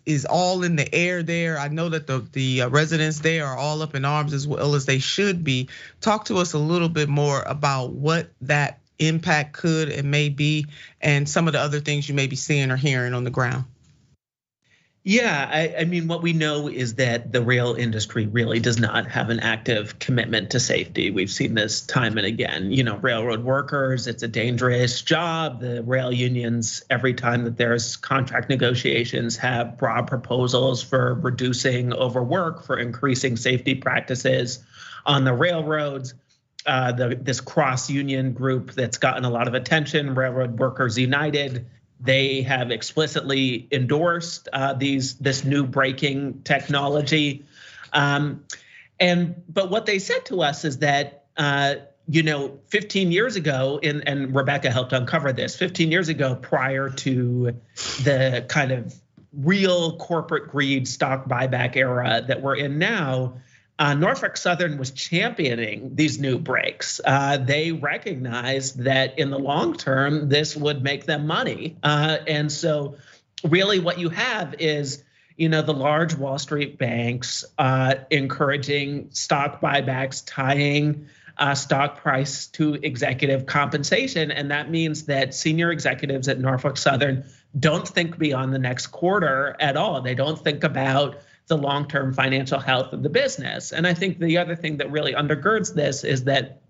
is all in the air there. I know that the residents there are all up in arms as well as they should be. Talk to us a little bit more about what that impact could and may be, and some of the other things you may be seeing or hearing on the ground. Yeah, I mean, what we know is that the rail industry really does not have an active commitment to safety. We've seen this time and again. Railroad workers, it's a dangerous job. The rail unions, every time that there's contract negotiations, have broad proposals for reducing overwork, for increasing safety practices on the railroads. This cross-union group that's gotten a lot of attention, Railroad Workers United, they have explicitly endorsed this new braking technology, but what they said to us is that 15 years ago, and Rebecca helped uncover this, 15 years ago, prior to the kind of real corporate greed stock buyback era that we're in now, Norfolk Southern was championing these new brakes. They recognized that in the long term, this would make them money. And so really what you have is, the large Wall Street banks encouraging stock buybacks, tying stock price to executive compensation. And that means that senior executives at Norfolk Southern don't think beyond the next quarter at all. They don't think about the long-term financial health of the business. And I think the other thing that really undergirds this is that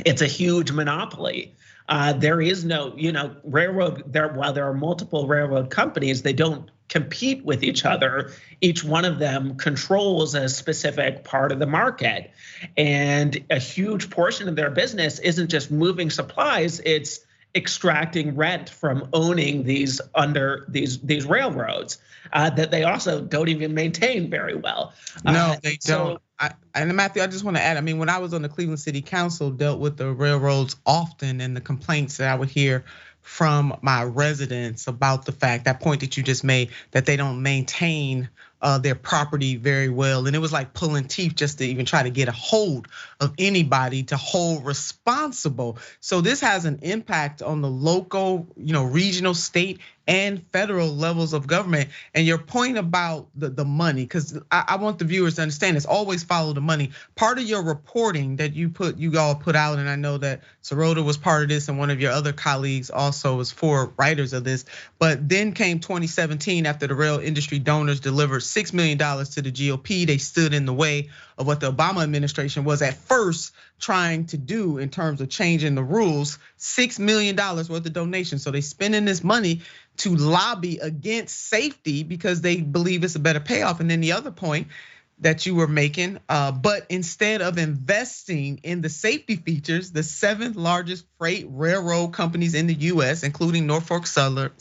it's a huge monopoly. There is no, railroad, while there are multiple railroad companies, they don't compete with each other. Each one of them controls a specific part of the market. And a huge portion of their business isn't just moving supplies, it's extracting rent from owning these railroads that they also don't even maintain very well. No, they don't. And Matthew, I just want to add, I mean, when I was on the Cleveland City Council, dealt with the railroads often, and the complaints that I would hear from my residents about the fact, that point that you just made, that they don't maintain their property very well. And it was like pulling teeth just to even try to get a hold of anybody to hold responsible. So this has an impact on the local, regional, state, and federal levels of government. And your point about the money, because I want the viewers to understand this, always follow the money. Part of your reporting that you all put out, and I know that Sarota was part of this, and one of your other colleagues also was four writers of this. But then came 2017, after the rail industry donors delivered $6 million to the GOP. They stood in the way of what the Obama administration was at first trying to do in terms of changing the rules. $6 million worth of donations. So they spending this money to lobby against safety because they believe it's a better payoff. And then the other point that you were making, but instead of investing in the safety features, the 7th largest freight railroad companies in the US, including Norfolk Southern,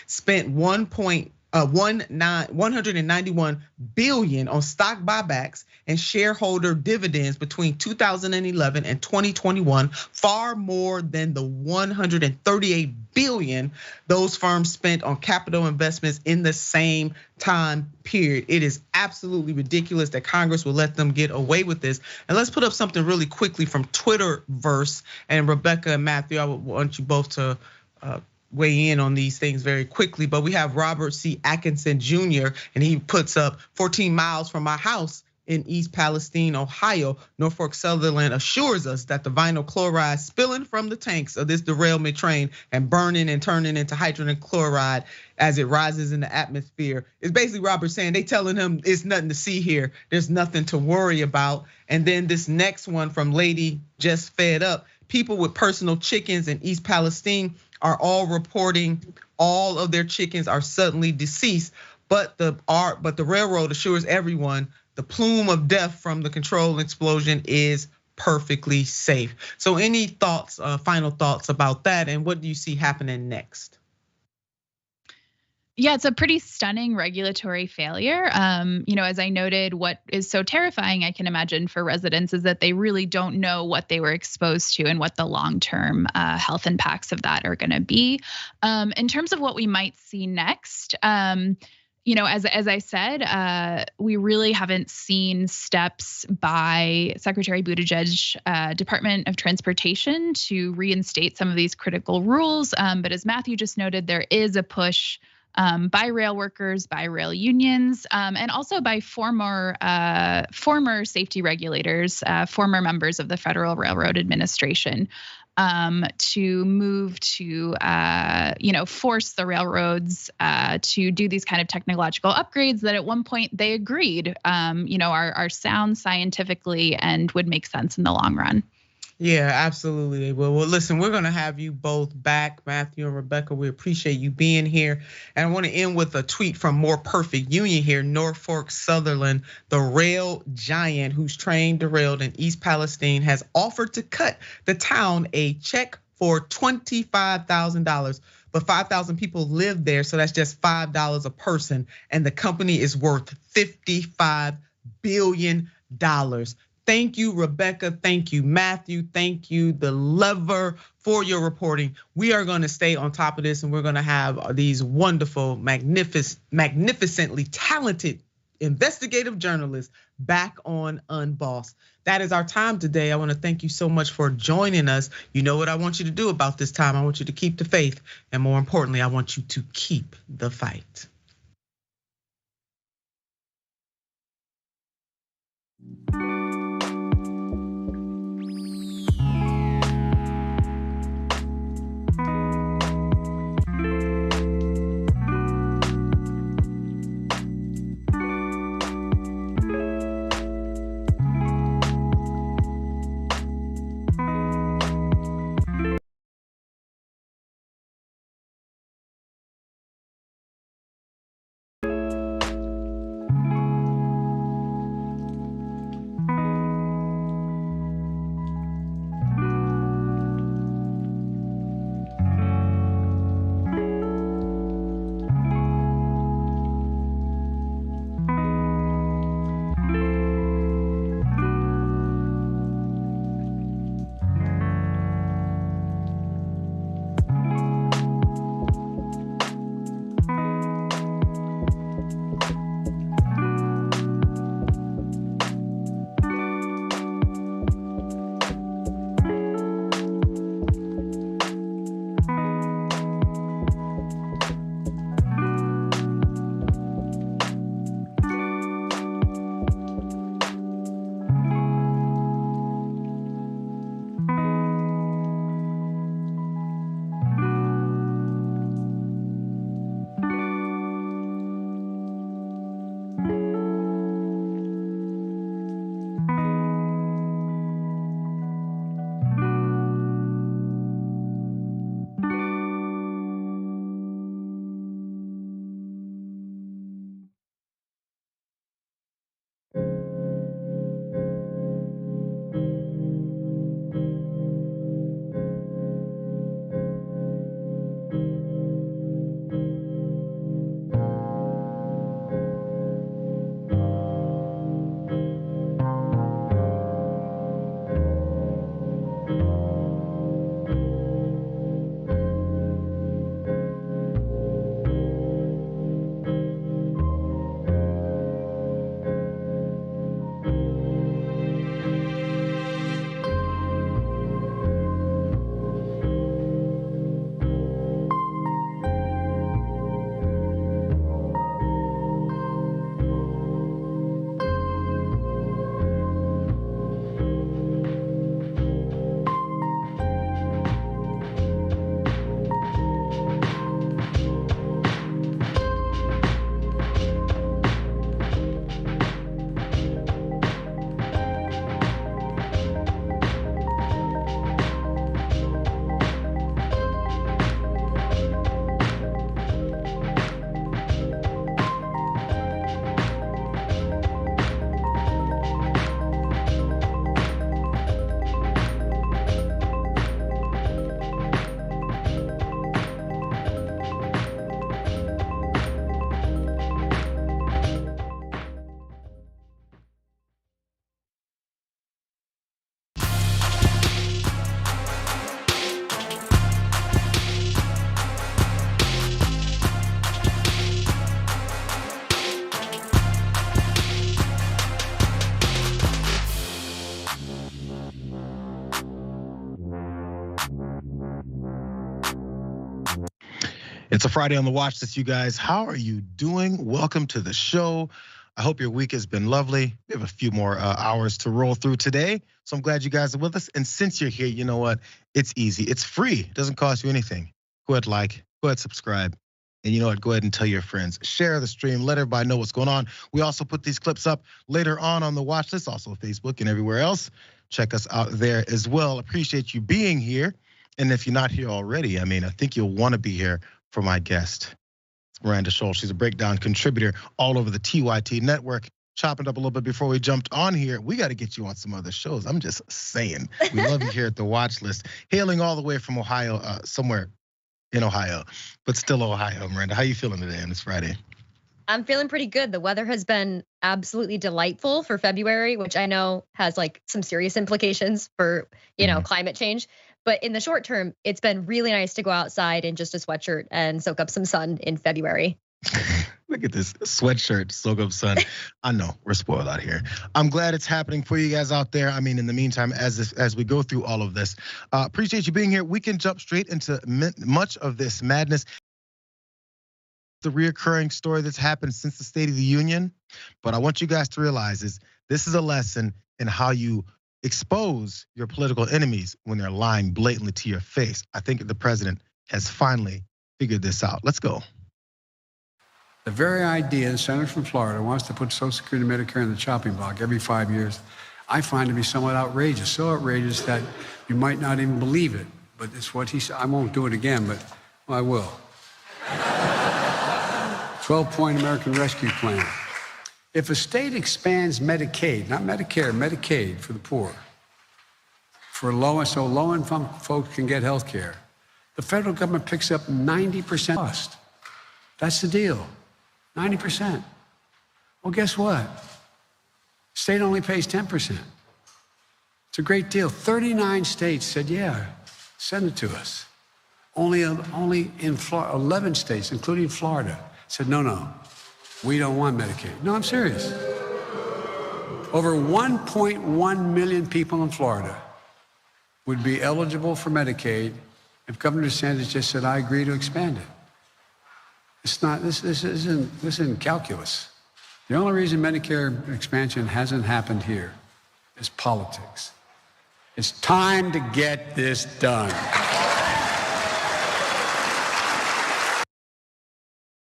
spent 191 billion on stock buybacks and shareholder dividends between 2011 and 2021, far more than the 138 billion those firms spent on capital investments in the same time period. It is absolutely ridiculous that Congress will let them get away with this. And let's put up something really quickly from Twitterverse, and Rebecca and Matthew, I want you both to weigh in on these things very quickly. But we have Robert C. Atkinson Jr., and he puts up 14 miles from my house in East Palestine, Ohio. Norfolk Southern assures us that the vinyl chloride spilling from the tanks of this derailment train and burning and turning into hydrogen chloride as it rises in the atmosphere is basically Robert saying, they telling him it's nothing to see here. There's nothing to worry about. And then this next one from Lady Just Fed Up. People with personal chickens in East Palestine are all reporting all of their chickens are suddenly deceased, but the railroad assures everyone the plume of death from the controlled explosion is perfectly safe. So any thoughts, final thoughts about that, and what do you see happening next? Yeah, it's a pretty stunning regulatory failure. As I noted, what is so terrifying, I can imagine, for residents is that they really don't know what they were exposed to and what the long-term health impacts of that are going to be. In terms of what we might see next, as I said, we really haven't seen steps by Secretary Buttigieg, Department of Transportation, to reinstate some of these critical rules. But as Matthew just noted, there is a push by rail workers, by rail unions, and also by former safety regulators, former members of the Federal Railroad Administration, to move to force the railroads to do these kind of technological upgrades that at one point they agreed are sound scientifically and would make sense in the long run. Yeah, absolutely they will. Well, listen, we're going to have you both back, Matthew and Rebecca. We appreciate you being here. And I want to end with a tweet from More Perfect Union here. Norfolk Sutherland, the rail giant whose train derailed in East Palestine, has offered to cut the town a check for $25,000. But 5,000 people live there, so that's just $5 a person. And the company is worth $55 billion. Thank you, Rebecca. Thank you, Matthew. Thank you, The Lever, for your reporting. We are going to stay on top of this, and we're going to have these wonderful, magnificently talented investigative journalists back on Unbossed. That is our time today. I want to thank you so much for joining us. You know what I want you to do about this time. I want you to keep the faith, and more importantly, I want you to keep the fight. It's a Friday on the watch list, you guys. How are you doing? Welcome to the show. I hope your week has been lovely. We have a few more hours to roll through today, so I'm glad you guys are with us. And since you're here, you know what? It's easy. It's free. It doesn't cost you anything. Go ahead, like. Go ahead, subscribe. And you know what? Go ahead and tell your friends. Share the stream. Let everybody know what's going on. We also put these clips up later on the watch list, also Facebook and everywhere else. Check us out there as well. Appreciate you being here. And if you're not here already, I think you'll want to be here for my guest. It's Miranda Scholl. She's a breakdown contributor all over the TYT network. Chopping up a little bit before we jumped on here. We got to get you on some other shows. I'm just saying. We love you here at the watch list. Hailing all the way from Ohio, somewhere in Ohio, but still Ohio. Miranda, how you feeling today on this Friday? I'm feeling pretty good. The weather has been absolutely delightful for February, which I know has like some serious implications for, climate change. But in the short term, it's been really nice to go outside in just a sweatshirt and soak up some sun in February. Look at this sweatshirt, soak up sun. I know we're spoiled out here. I'm glad it's happening for you guys out there. In the meantime, as we go through all of this, appreciate you being here. We can jump straight into much of this madness. The reoccurring story that's happened since the State of the Union. But I want you guys to realize this is a lesson in how you expose your political enemies when they're lying blatantly to your face. I think the president has finally figured this out. Let's go. The very idea the senator from Florida wants to put Social Security and Medicare in the chopping block every 5 years, I find to be somewhat outrageous. So outrageous that you might not even believe it. But it's what he said. I won't do it again, but I will. 12-point American Rescue Plan. If a state expands Medicaid, not Medicare, Medicaid for the poor, so low-income folks can get health care, the federal government picks up 90% cost. That's the deal, 90%. Well, guess what? State only pays 10%. It's a great deal. 39 states said, yeah, send it to us. Only in 11 states, including Florida, said, no, we don't want Medicaid. No, I'm serious. Over 1.1 million people in Florida would be eligible for Medicaid if Governor DeSantis just said, I agree to expand it. It's not, this isn't calculus. The only reason Medicare expansion hasn't happened here is politics. It's time to get this done.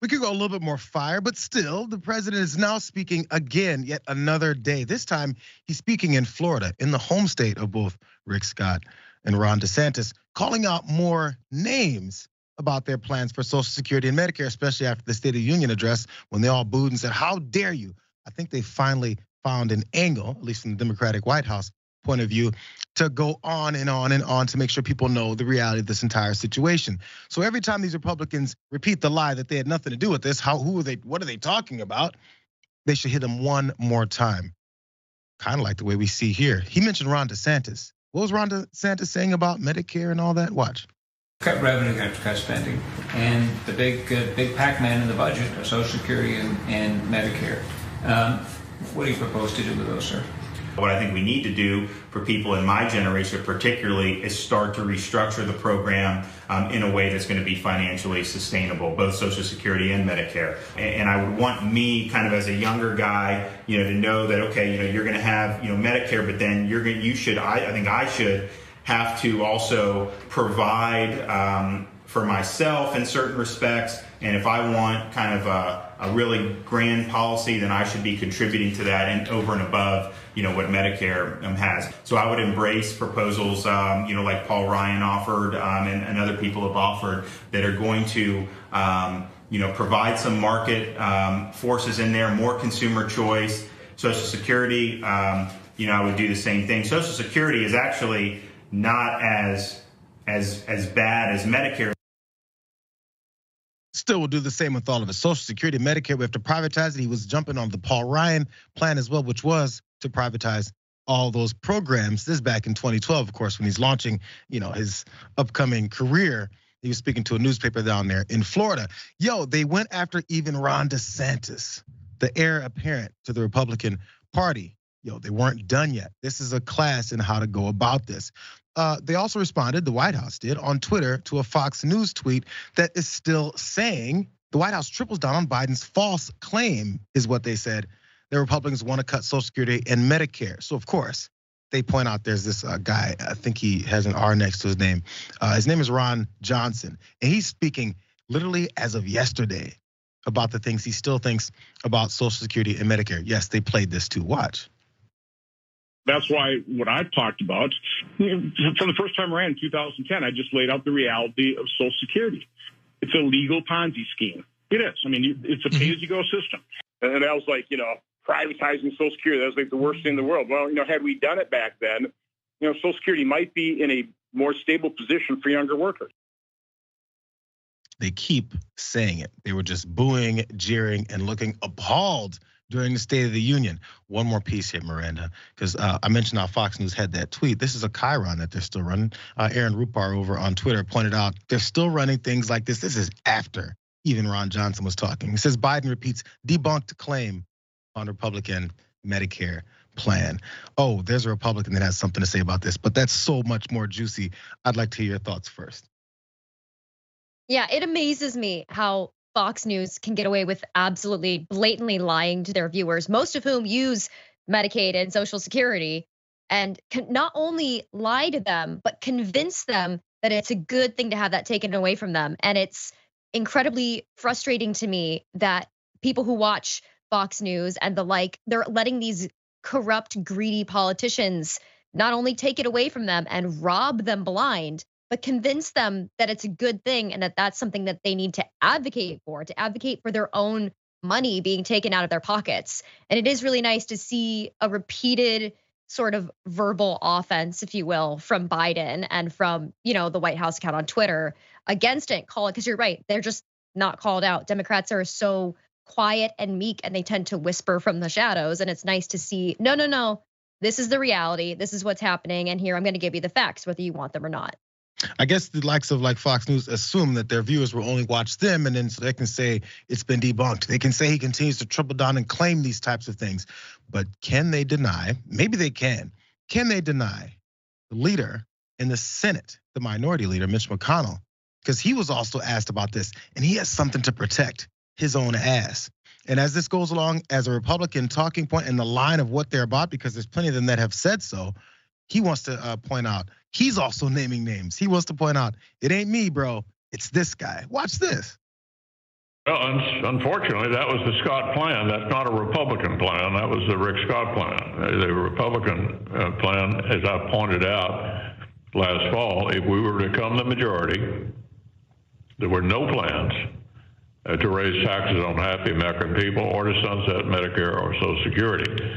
We could go a little bit more fire, but still, the president is now speaking again, yet another day. This time, he's speaking in Florida, in the home state of both Rick Scott and Ron DeSantis, calling out more names about their plans for Social Security and Medicare, especially after the State of the Union address, when they all booed and said, how dare you? I think they finally found an angle, at least from the Democratic White House point of view, to go on and on and on to make sure people know the reality of this entire situation. So every time these Republicans repeat the lie that they had nothing to do with this, what are they talking about? They should hit them one more time. Kind of like the way we see here. He mentioned Ron DeSantis. What was Ron DeSantis saying about Medicare and all that? Watch. Cut revenue, cut spending, and the big Pac-Man in the budget are Social Security and Medicare. What do you propose to do with those, sir? What I think we need to do for people in my generation particularly is start to restructure the program in a way that's going to be financially sustainable, both Social Security and Medicare. And I would want me kind of as a younger guy, to know that, okay, you're going to have, Medicare, but then I think I should have to also provide for myself in certain respects. And if I want kind of a really grand policy, then I should be contributing to that and over and above, what Medicare has. So I would embrace proposals, like Paul Ryan offered and other people have offered that are going to, provide some market forces in there, more consumer choice. Social Security, I would do the same thing. Social Security is actually not as bad as Medicare. Still will do the same with all of it. Social Security, Medicare, we have to privatize it. He was jumping on the Paul Ryan plan as well, which was to privatize all those programs. This is back in 2012, of course, when he's launching, his upcoming career. He was speaking to a newspaper down there in Florida. They went after even Ron DeSantis, the heir apparent to the Republican Party. they weren't done yet. This is a class in how to go about this. They also responded, the White House did, on Twitter to a Fox News tweet that is still saying the White House triples down on Biden's false claim, is what they said. The Republicans want to cut Social Security and Medicare. So of course, they point out there's this guy, I think he has an R next to his name. His name is Ron Johnson, and he's speaking literally as of yesterday about the things he still thinks about Social Security and Medicare. Yes, they played this too. Watch. That's why what I've talked about, for the first time around in 2010, I just laid out the reality of Social Security. It's a legal Ponzi scheme. It is. I mean, it's a pay-as-you-go system. And I was like, privatizing Social Security, that was like the worst thing in the world. Well, had we done it back then, Social Security might be in a more stable position for younger workers. They keep saying it. They were just booing, jeering, and looking appalled during the State of the Union. One more piece here, Miranda, because I mentioned how Fox News had that tweet. This is a chyron that they're still running. Aaron Rupar over on Twitter pointed out they're still running things like this. This is after even Ron Johnson was talking. He says Biden repeats debunked claim on Republican Medicare plan. Oh, there's a Republican that has something to say about this, but that's so much more juicy. I'd like to hear your thoughts first. Yeah, it amazes me how Fox News can get away with absolutely blatantly lying to their viewers, most of whom use Medicaid and Social Security, and can not only lie to them, but convince them that it's a good thing to have that taken away from them. And it's incredibly frustrating to me that people who watch Fox News and the like, they're letting these corrupt, greedy politicians not only take it away from them and rob them blind, but convince them that it's a good thing and that that's something that they need to advocate for their own money being taken out of their pockets. And it is really nice to see a repeated sort of verbal offense, if you will, from Biden and from, the White House account on Twitter against it. Because you're right, they're just not called out. Democrats are so quiet and meek, and they tend to whisper from the shadows. And it's nice to see, no, this is the reality. This is what's happening. And here I'm going to give you the facts, whether you want them or not. I guess the likes of like Fox News assume that their viewers will only watch them, and then so they can say it's been debunked. They can say he continues to triple down and claim these types of things. But can they deny? Maybe they can. Can they deny the leader in the Senate, the minority leader, Mitch McConnell? Because he was also asked about this, and he has something to protect his own ass. And as this goes along as a Republican talking point in the line of what they're about, because there's plenty of them that have said so, he wants to point out, he's also naming names. He wants to point out, it ain't me, bro. It's this guy. Watch this. Well, unfortunately, that was the Scott plan. That's not a Republican plan. That was the Rick Scott plan. The Republican plan, as I pointed out last fall, if we were to become the majority, there were no plans to raise taxes on happy American people or to sunset Medicare or Social Security.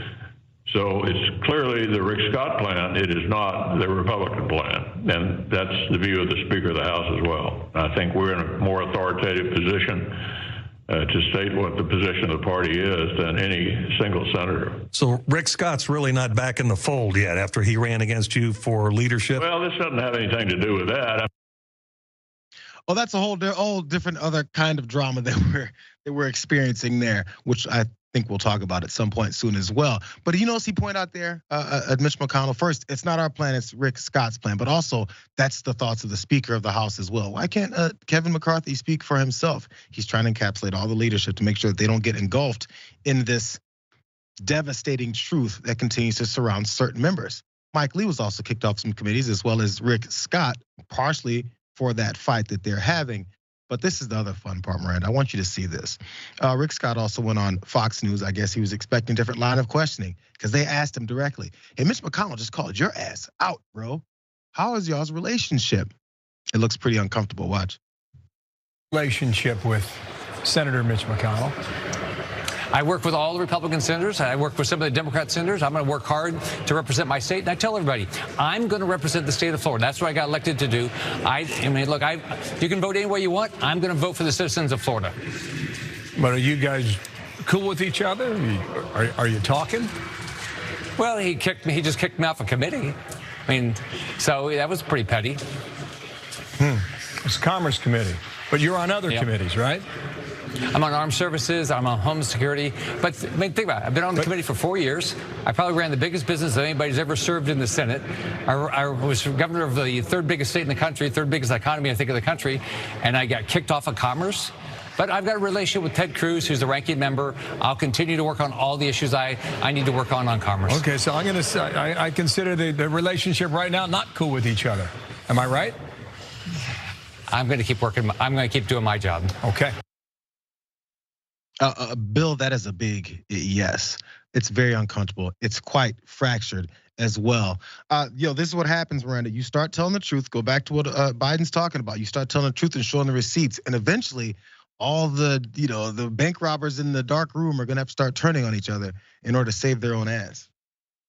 So it's clearly the Rick Scott plan. It is not the Republican plan. And that's the view of the Speaker of the House as well. I think we're in a more authoritative position to state what the position of the party is than any single senator. So Rick Scott's really not back in the fold yet after he ran against you for leadership? Well, this doesn't have anything to do with that. Oh, that's a whole different other kind of drama that we're experiencing there, which I think we'll talk about at some point soon as well. But he pointed out there, Mitch McConnell, first, it's not our plan, it's Rick Scott's plan, but also that's the thoughts of the Speaker of the House as well. Why can't Kevin McCarthy speak for himself? He's trying to encapsulate all the leadership to make sure that they don't get engulfed in this devastating truth that continues to surround certain members. Mike Lee was also kicked off some committees, as well as Rick Scott, partially for that fight that they're having. But this is the other fun part, Miranda. I want you to see this. Rick Scott also went on Fox News. I guess he was expecting a different line of questioning because they asked him directly, hey, Mitch McConnell just called your ass out, bro. How is y'all's relationship? It looks pretty uncomfortable. Watch. Relationship with Senator Mitch McConnell. I work with all the Republican senators. I work with some of the Democrat senators. I'm going to work hard to represent my state. And I tell everybody, I'm going to represent the state of Florida. That's what I got elected to do. I mean, look, you can vote any way you want. I'm going to vote for the citizens of Florida. But are you guys cool with each other? Are you talking? Well, he just kicked me off a committee. I mean, so that was pretty petty. It's a Commerce Committee. But you're on other committees, right? I'm on armed services. I'm on home security. But think about it. I've been on the committee for 4 years. I probably ran the biggest business that anybody's ever served in the Senate. I was governor of the third biggest state in the country, third biggest economy, I think, of the country, and I got kicked off of Commerce. But I've got a relationship with Ted Cruz, who's the ranking member. I'll continue to work on all the issues I need to work on Commerce. Okay, so I'm going to say I consider the relationship right now not cool with each other. Am I right? I'm going to keep working. I'm going to keep doing my job. Okay. Bill, that is a big yes. It's very uncomfortable. It's quite fractured as well. This is what happens, Miranda. You start telling the truth. Go back to what Biden's talking about. You start telling the truth and showing the receipts, and eventually, all the bank robbers in the dark room are gonna have to start turning on each other in order to save their own ass.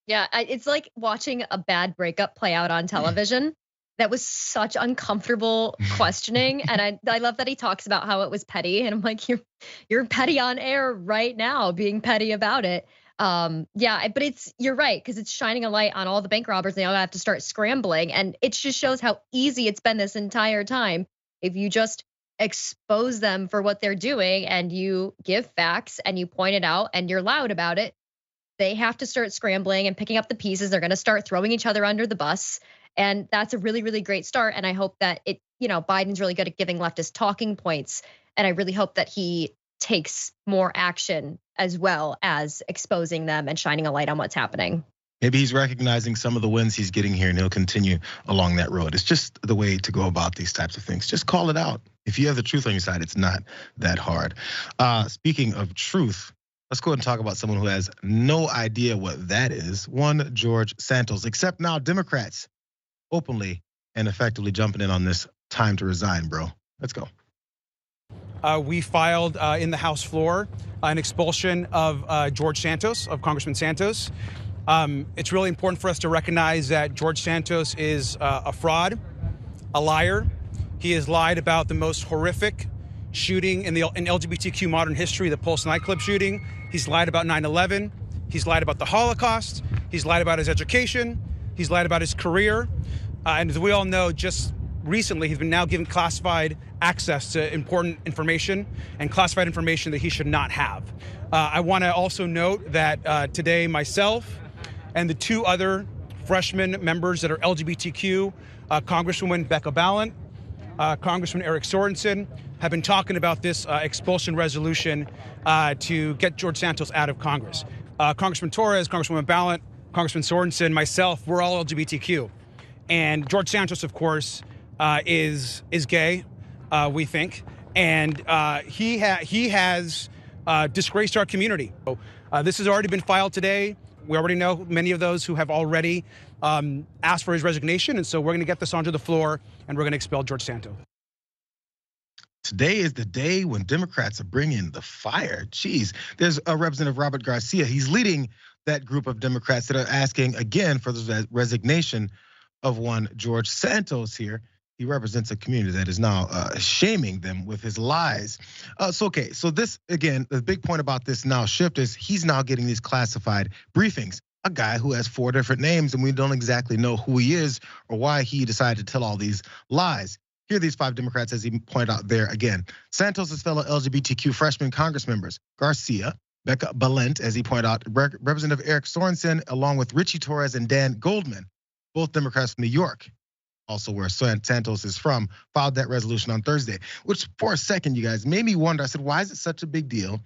Yeah, it's like watching a bad breakup play out on television. That was such uncomfortable questioning, and I love that he talks about how it was petty, and I'm like, you're petty on air right now, being petty about it. But you're right, because it's shining a light on all the bank robbers. They all have to start scrambling, and it just shows how easy it's been this entire time. If you just expose them for what they're doing and you give facts and you point it out and you're loud about it, they have to start scrambling and picking up the pieces. They're going to start throwing each other under the bus. And that's a really, really great start. And I hope that Biden's really good at giving leftist talking points. And I really hope that he takes more action as well as exposing them and shining a light on what's happening. Maybe he's recognizing some of the wins he's getting here and he'll continue along that road. It's just the way to go about these types of things. Just call it out. If you have the truth on your side, it's not that hard. Speaking of truth, let's go ahead and talk about someone who has no idea what that is. One George Santos, except now Democrats openly and effectively jumping in on this time to resign, bro. Let's go. We filed in the House floor an expulsion of George Santos, of Congressman Santos. It's really important for us to recognize that George Santos is a fraud, a liar. He has lied about the most horrific shooting in LGBTQ modern history, the Pulse nightclub shooting. He's lied about 9/11. He's lied about the Holocaust. He's lied about his education. He's lied about his career. And as we all know, just recently, he's been now given classified access to important information and classified information that he should not have. I want to also note that today, myself and the two other freshman members that are LGBTQ, Congresswoman Becca Balint, Congressman Eric Sorensen, have been talking about this expulsion resolution to get George Santos out of Congress. Congressman Torres, Congresswoman Balint, Congressman Sorensen, myself, we're all LGBTQ. And George Santos, of course, is gay, we think. And he has disgraced our community. So, this has already been filed today. We already know many of those who have already asked for his resignation. And so we're going to get this onto the floor and we're going to expel George Santos. Today is the day when Democrats are bringing the fire. Jeez, there's a Representative Robert Garcia. He's leading that group of Democrats that are asking again for the resignation of one George Santos here. He represents a community that is now shaming them with his lies. So this, again, the big point about this now shift is he's now getting these classified briefings. A guy who has 4 different names and we don't exactly know who he is or why he decided to tell all these lies. Here are these 5 Democrats, as he pointed out there again. Santos' fellow LGBTQ freshman Congress members, Garcia, Becca Balint, as he pointed out, Representative Eric Sorensen, along with Richie Torres and Dan Goldman, both Democrats from New York, also where Santos is from, filed that resolution on Thursday, which for a second, you guys, made me wonder. I said, why is it such a big deal?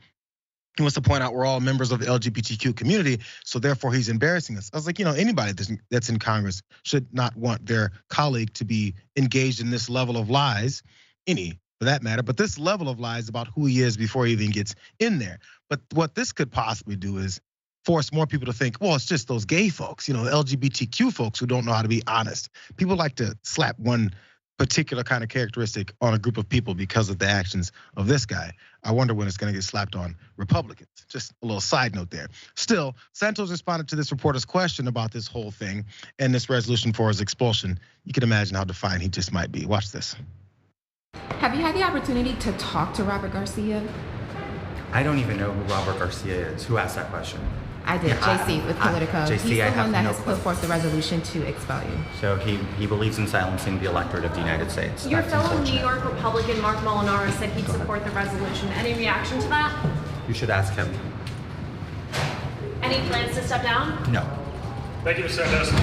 He wants to point out we're all members of the LGBTQ community, so therefore he's embarrassing us. I was like, anybody that's in Congress should not want their colleague to be engaged in this level of lies, any for that matter, but this level of lies about who he is before he even gets in there. But what this could possibly do is force more people to think, well, it's just those gay folks, the LGBTQ folks who don't know how to be honest. People like to slap one particular kind of characteristic on a group of people because of the actions of this guy. I wonder when it's going to get slapped on Republicans. Just a little side note there. Still, Santos responded to this reporter's question about this whole thing and this resolution for his expulsion. You can imagine how defiant he just might be. Watch this. Have you had the opportunity to talk to Robert Garcia? I don't even know who Robert Garcia is. Who asked that question? I did, JC with Politico. JC, He's the I one that have has no put clue. forth the resolution to expel you. So he believes in silencing the electorate of the United States. Your That's fellow New unfortunate. York Republican Mark Molinaro said he'd support the resolution. Any reaction to that? You should ask him. Any plans to step down? No. Thank you, Mr. Santos.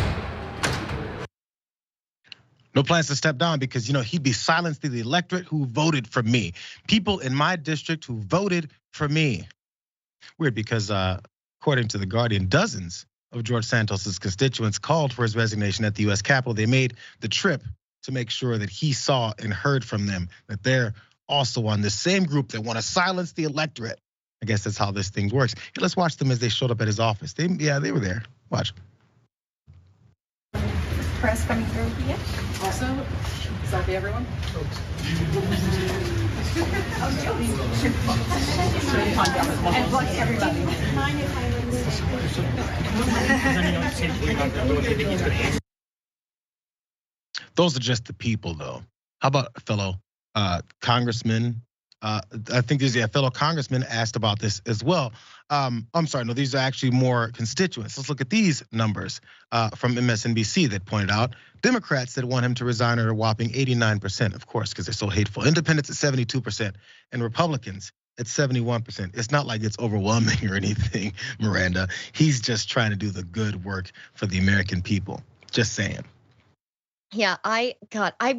No plans to step down because, he'd be silencing the electorate who voted for me. People in my district who voted for me. Weird because according to The Guardian, dozens of George Santos's constituents called for his resignation at the US Capitol. They made the trip to make sure that he saw and heard from them that they're also on the same group that want to silence the electorate. I guess that's how this thing works. Here, let's watch them as they showed up at his office. They were there. Watch. Press coming through here. Also, selfie everyone. And bless everybody. Those are just the people, though. How about a fellow congressman? I think there's a fellow congressman asked about this as well. I'm sorry, no, these are actually more constituents. Let's look at these numbers from MSNBC that pointed out Democrats that want him to resign are a whopping 89%, of course, because they're so hateful. Independents at 72%, and Republicans at 71%. It's not like it's overwhelming or anything, Miranda. He's just trying to do the good work for the American people. Just saying. Yeah, I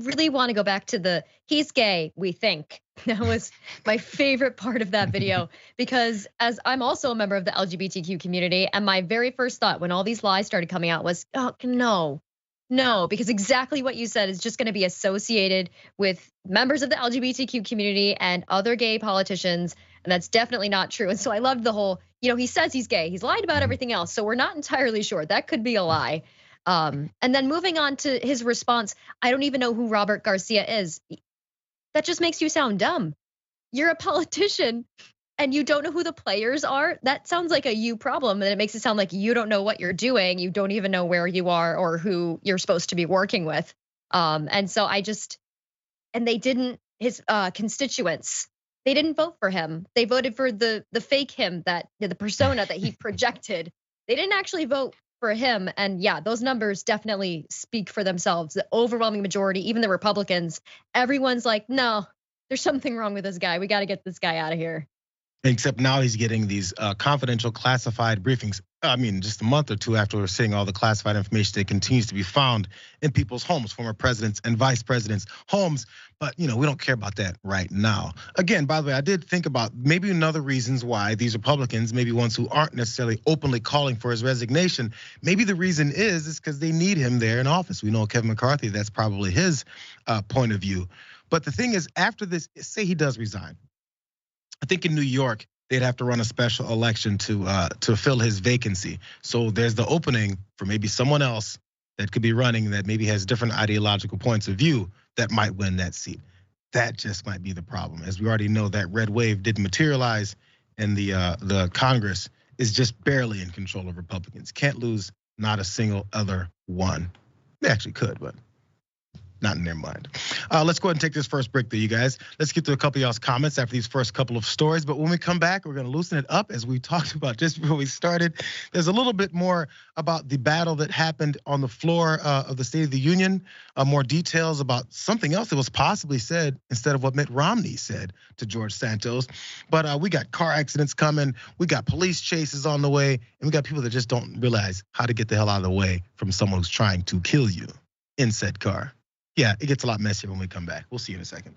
really want to go back to the he's gay, we think. That was my favorite part of that video because as I'm also a member of the LGBTQ community, and my very first thought when all these lies started coming out was, oh, no, because exactly what you said is just going to be associated with members of the LGBTQ community and other gay politicians, and that's definitely not true. And so I loved the whole, he says he's gay, he's lied about everything else, so we're not entirely sure. That could be a lie. And then moving on to his response, I don't even know who Robert Garcia is. That just makes you sound dumb. You're a politician and you don't know who the players are. That sounds like a you problem, and it makes it sound like you don't know what you're doing. You don't even know where you are or who you're supposed to be working with. And so they didn't, his constituents, they didn't vote for him. They voted for the fake him, that the persona that he projected. They didn't actually vote for him. And yeah, those numbers definitely speak for themselves. The overwhelming majority, even the Republicans, everyone's like, no, there's something wrong with this guy. We got to get this guy out of here. Except now he's getting these confidential classified briefings. I mean, just a month or two after we're seeing all the classified information that continues to be found in people's homes, former presidents and vice presidents' homes. But we don't care about that right now. Again, by the way, I did think about maybe another reasons why these Republicans, maybe ones who aren't necessarily openly calling for his resignation, maybe the reason is because they need him there in office. We know Kevin McCarthy, that's probably his point of view. But the thing is, after this, say he does resign, I think in New York, they'd have to run a special election to fill his vacancy. So there's the opening for maybe someone else that could be running that maybe has different ideological points of view that might win that seat. That just might be the problem. As we already know, that red wave didn't materialize, and the Congress is just barely in control of Republicans. Can't lose not a single other one. They actually could, but not in their mind. Let's go ahead and take this first break there, you guys. Let's get to a couple of y'all's comments after these first couple of stories. But when we come back, we're gonna loosen it up as we talked about just before we started. There's a little bit more about the battle that happened on the floor of the State of the Union, more details about something else that was possibly said instead of what Mitt Romney said to George Santos. But we got car accidents coming, we got police chases on the way, and we got people that just don't realize how to get the hell out of the way from someone who's trying to kill you in said car. Yeah, it gets a lot messier when we come back. We'll see you in a second.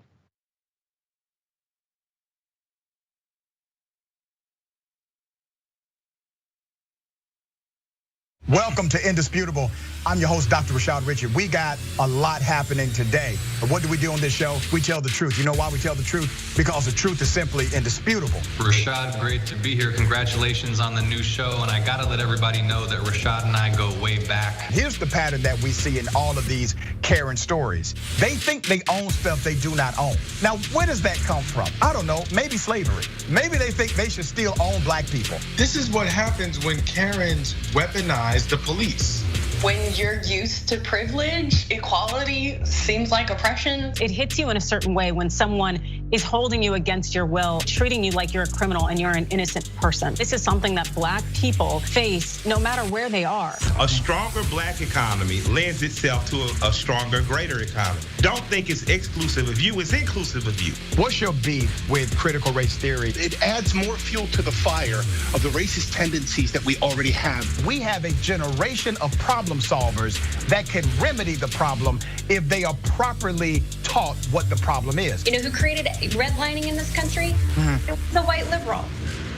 Welcome to Indisputable. I'm your host, Dr. Rashad Richard. We got a lot happening today. But what do we do on this show? We tell the truth. You know why we tell the truth? Because the truth is simply indisputable. Rashad, great to be here. Congratulations on the new show. And I gotta let everybody know that Rashad and I go way back. Here's the pattern that we see in all of these Karen stories. They think they own stuff they do not own. Now, where does that come from? I don't know, maybe slavery. Maybe they think they should still own black people. This is what happens when Karens weaponize the police. When you're used to privilege, equality seems like oppression. It hits you in a certain way when someone is holding you against your will, treating you like you're a criminal and you're an innocent person. This is something that Black people face no matter where they are. A stronger Black economy lends itself to a stronger, greater economy. Don't think it's exclusive of you, it's inclusive of you. What's your beef with critical race theory? It adds more fuel to the fire of the racist tendencies that we already have. We have a generation of problem solvers that can remedy the problem if they are properly taught what the problem is. You know who created redlining in this country? It was a white liberal.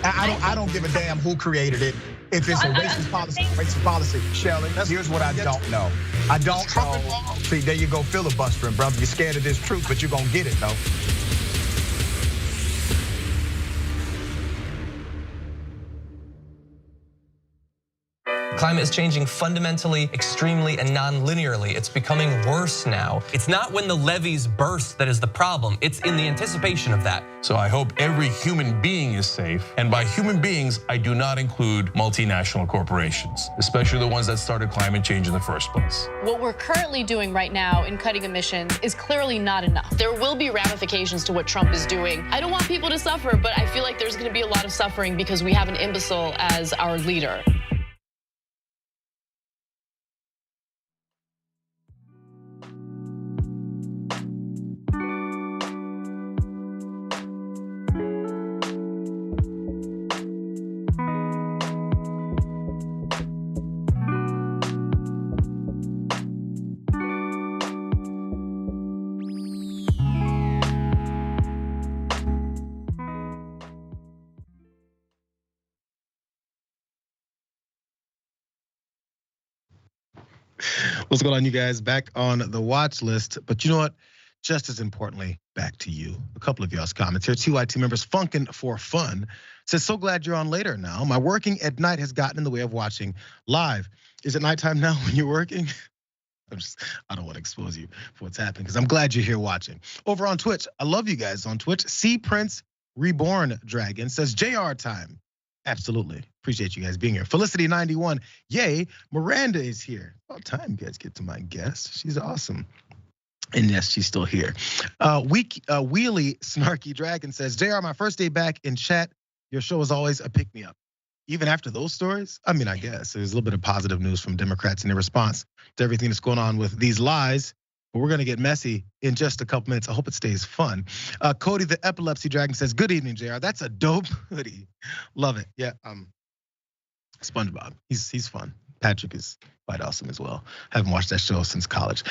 I don't give a damn who created it. If it's a racist policy, Shelley, here's what I don't know. I don't know. See, there you go filibustering, brother. You're scared of this truth, but you're gonna get it, though. Climate is changing fundamentally, extremely, and non-linearly. It's becoming worse now. It's not when the levees burst that is the problem. It's in the anticipation of that. So I hope every human being is safe. And by human beings, I do not include multinational corporations, especially the ones that started climate change in the first place. What we're currently doing right now in cutting emissions is clearly not enough. There will be ramifications to what Trump is doing. I don't want people to suffer, but I feel like there's gonna be a lot of suffering because we have an imbecile as our leader. What's going on, you guys? Back on the watch list. But you know what? Just as importantly, back to you. A couple of y'all's comments here. TYT members, Funkin' for Fun, says, so glad you're on later now. My working at night has gotten in the way of watching live. Is it nighttime now when you're working? I don't want to expose you for what's happening because I'm glad you're here watching. Over on Twitch, I love you guys on Twitch. C Prince Reborn Dragon says, JR time. Absolutely. Appreciate you guys being here. Felicity91, yay, Miranda is here. About time you guys get to my guest. She's awesome. And yes, she's still here. Wheelie Snarky Dragon says, JR, my first day back in chat, your show is always a pick-me-up. Even after those stories, I mean, I guess there's a little bit of positive news from Democrats in their response to everything that's going on with these lies. But we're gonna get messy in just a couple minutes. I hope it stays fun. Cody the Epilepsy Dragon says, good evening, JR. That's a dope hoodie. Love it. Yeah, SpongeBob, he's fun. Patrick is quite awesome as well. Haven't watched that show since college.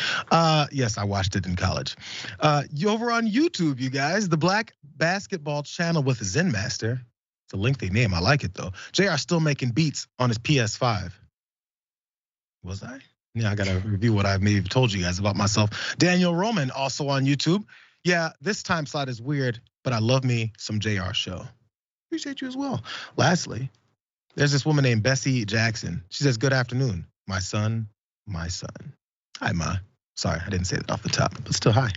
Yes, I watched it in college. Over on YouTube, you guys, the Black Basketball Channel with Zen Master. It's a lengthy name, I like it though. JR still making beats on his PS5. Was I? Yeah, I gotta review what I've maybe told you guys about myself. Daniel Roman also on YouTube. Yeah, this time slot is weird, but I love me some JR show. Appreciate you as well. Lastly, there's this woman named Bessie Jackson. She says, good afternoon, my son, my son. Hi, Ma. Sorry, I didn't say that off the top, but still hi.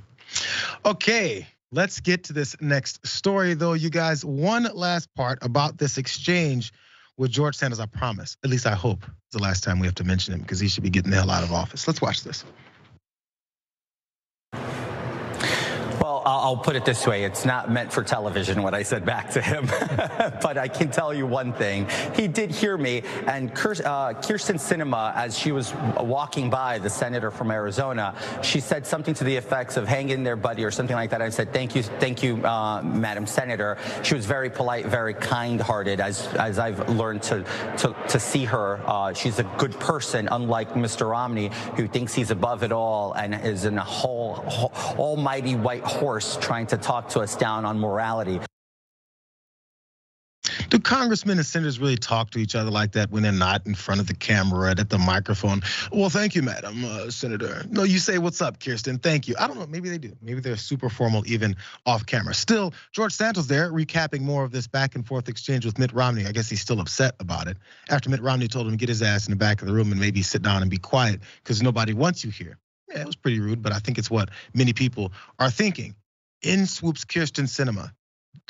Okay, let's get to this next story though, you guys. One last part about this exchange with George Santos, I promise. At least I hope it's the last time we have to mention him because he should be getting the hell out of office. Let's watch this. Well, I'll put it this way. It's not meant for television what I said back to him. But I can tell you one thing. He did hear me. And Kyrsten Sinema, as she was walking by, the senator from Arizona, she said something to the effects of hang in there, buddy, or something like that. I said, thank you, Madam Senator. She was very polite, very kind-hearted, as I've learned to see her. She's a good person, unlike Mr. Romney, who thinks he's above it all and is in a whole almighty white horse trying to talk to us down on morality. Do congressmen and senators really talk to each other like that when they're not in front of the camera and at the microphone? Well, thank you, Madam Senator. No, you say, what's up, Kyrsten? Thank you. I don't know, maybe they do. Maybe they're super formal even off camera. Still, George Santos there recapping more of this back and forth exchange with Mitt Romney. I guess he's still upset about it. After Mitt Romney told him to get his ass in the back of the room and maybe sit down and be quiet because nobody wants you here. Yeah, it was pretty rude, but I think it's what many people are thinking. In swoops Kyrsten Sinema.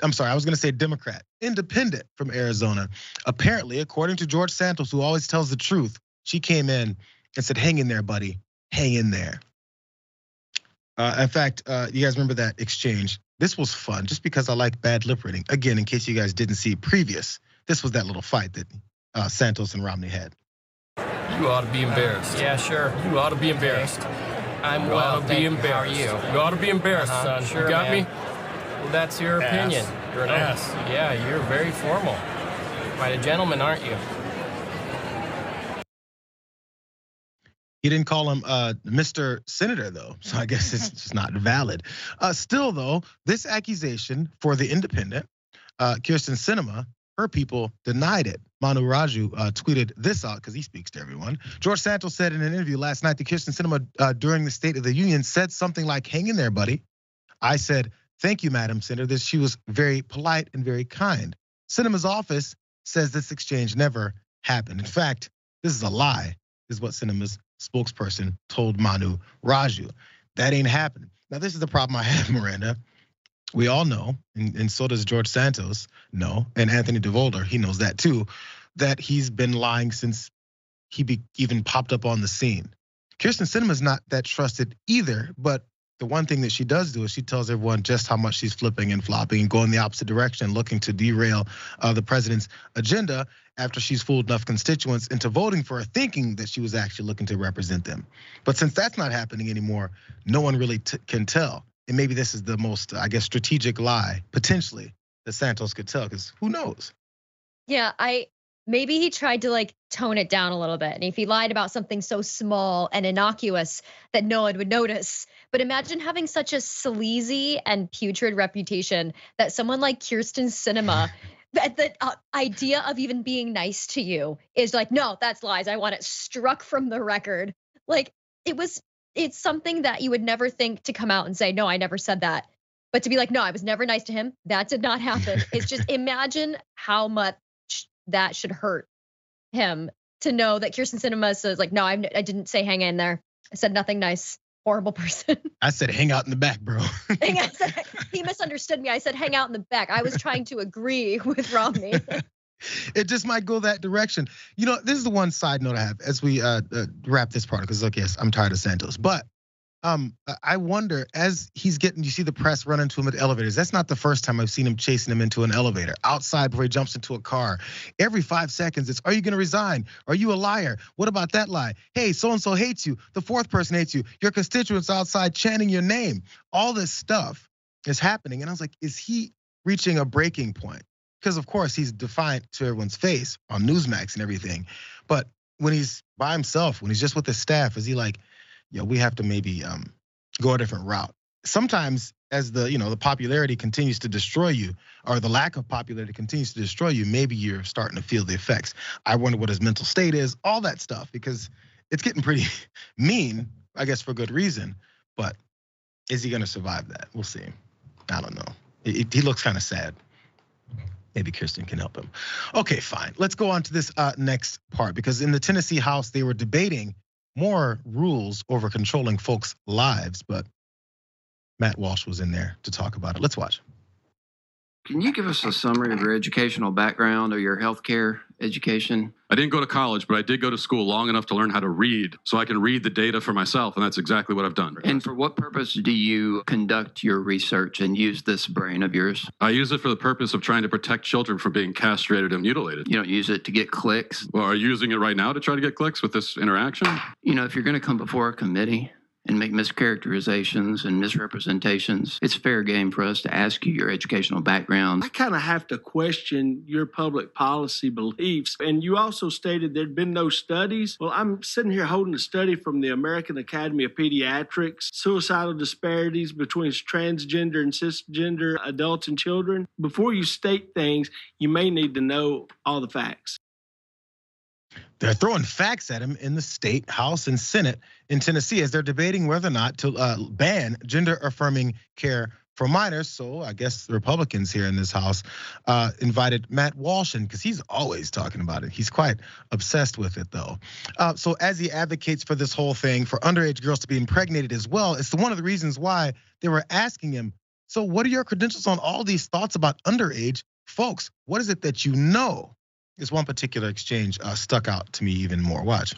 I'm sorry, I was gonna say Democrat, independent from Arizona. Apparently, according to George Santos, who always tells the truth, she came in and said, hang in there, buddy, hang in there. In fact, you guys remember that exchange? this was fun just because I like bad lip reading. Again, in case you guys didn't see previous, this was that little fight that Santos and Romney had. You ought to be embarrassed. Yeah, sure. You ought to be embarrassed. I'm You ought to be embarrassed. How are you? You ought to be embarrassed, son. Sure, You got man. me? Well, that's your Ass. opinion. You're an ass. Yeah, you're very formal. Quite a gentleman, aren't you? He didn't call him Mr. Senator though, so I guess it's just not valid. Still though, this accusation for the Independent, Kyrsten Sinema, her people denied it. Manu Raju tweeted this out because he speaks to everyone. George Santos said in an interview last night that Kyrsten Sinema during the State of the Union said something like, "Hang in there, buddy." I said, "Thank you, Madam Senator." That she was very polite and very kind. Sinema's office says this exchange never happened. In fact, this is a lie, is what Sinema's spokesperson told Manu Raju. That ain't happening. Now, this is the problem I have, Miranda. We all know, and so does George Santos know, and Anthony DeVolder, he knows that too, that he's been lying since he even popped up on the scene. Kyrsten Sinema's not that trusted either, but the one thing that she does do is she tells everyone just how much she's flipping and flopping and going the opposite direction, looking to derail the president's agenda after she's fooled enough constituents into voting for her, thinking that she was actually looking to represent them. But since that's not happening anymore, no one really can tell. And maybe this is the most, I guess, strategic lie potentially that Santos could tell, because who knows? Yeah, maybe he tried to like tone it down a little bit. And if he lied about something so small and innocuous that no one would notice. But imagine having such a sleazy and putrid reputation that someone like Kyrsten Sinema, the idea of even being nice to you is like, no, that's lies. I want it struck from the record. Like it's something that you would never think to come out and say, no, I never said that. But to be like, no, I was never nice to him. That did not happen. It's just imagine how much that should hurt him to know that Kyrsten Sinema says like, no, I didn't say hang in there. I said nothing nice. Horrible person. I said hang out in the back, bro. He misunderstood me. I said hang out in the back. I was trying to agree with Romney. It just might go that direction. You know, this is the one side note I have as we wrap this part, because look, yes, I'm tired of Santos. But I wonder, as he's getting, you see the press run into him at elevators. That's not the first time I've seen him chasing him into an elevator. Outside before he jumps into a car. Every 5 seconds, it's, are you gonna resign? Are you a liar? What about that lie? Hey, so-and-so hates you. The fourth person hates you. Your constituents outside chanting your name. All this stuff is happening. And I was like, is he reaching a breaking point? Because of course he's defiant to everyone's face on Newsmax and everything. But when he's by himself, when he's just with his staff, is he like, yo, we have to maybe go a different route? Sometimes as the popularity continues to destroy you, or the lack of popularity continues to destroy you, maybe you're starting to feel the effects. I wonder what his mental state is, all that stuff, because it's getting pretty mean, I guess for good reason. But is he gonna survive that? We'll see. I don't know. He looks kind of sad. Maybe Kyrsten can help him. Okay, fine. Let's go on to this next part, because in the Tennessee House, they were debating more rules over controlling folks' lives, but Matt Walsh was in there to talk about it. Let's watch. Can you give us a summary of your educational background or your healthcare education? I didn't go to college, but I did go to school long enough to learn how to read, so I can read the data for myself, and that's exactly what I've done. And for what purpose do you conduct your research and use this brain of yours? I use it for the purpose of trying to protect children from being castrated and mutilated. You don't use it to get clicks? Well, are you using it right now to try to get clicks with this interaction? You know, if you're going to come before a committee and make mischaracterizations and misrepresentations, it's fair game for us to ask you your educational background. I kind of have to question your public policy beliefs. And you also stated there'd been no studies. Well, I'm sitting here holding a study from the American Academy of Pediatrics, suicidal disparities between transgender and cisgender adults and children. Before you state things, you may need to know all the facts. They're throwing facts at him in the state House and Senate in Tennessee as they're debating whether or not to ban gender-affirming care for minors. So I guess the Republicans here in this House invited Matt Walsh in, because he's always talking about it. He's quite obsessed with it though. So as he advocates for this whole thing for underage girls to be impregnated as well, it's one of the reasons why they were asking him, so what are your credentials on all these thoughts about underage folks? What is it that you know? This one particular exchange stuck out to me even more. Watch.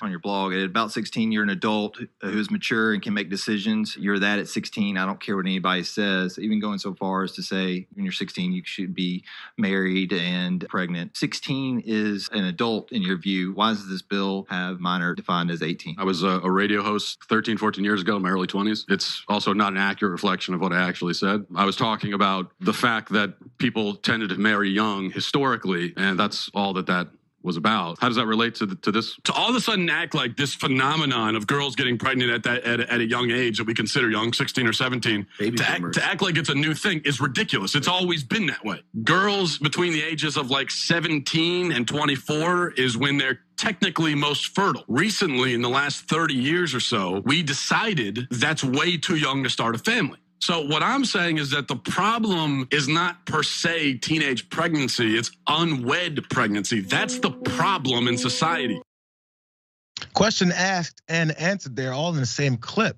on your blog. At about 16, you're an adult who's mature and can make decisions. You're that at 16. I don't care what anybody says, even going so far as to say when you're 16, you should be married and pregnant. 16 is an adult in your view. Why does this bill have minor defined as 18? I was a radio host 13, 14 years ago in my early 20s. It's also not an accurate reflection of what I actually said. I was talking about the fact that people tended to marry young historically, and that's all that was about. How does that relate to this? To all of a sudden act like this phenomenon of girls getting pregnant at a young age that we consider young, 16 or 17, to act like it's a new thing is ridiculous. It's always been that way. Girls between the ages of like 17 and 24 is when they're technically most fertile. Recently, in the last 30 years or so, we decided that's way too young to start a family. So what I'm saying is that the problem is not per se teenage pregnancy, it's unwed pregnancy. That's the problem in society. Question asked and answered there all in the same clip.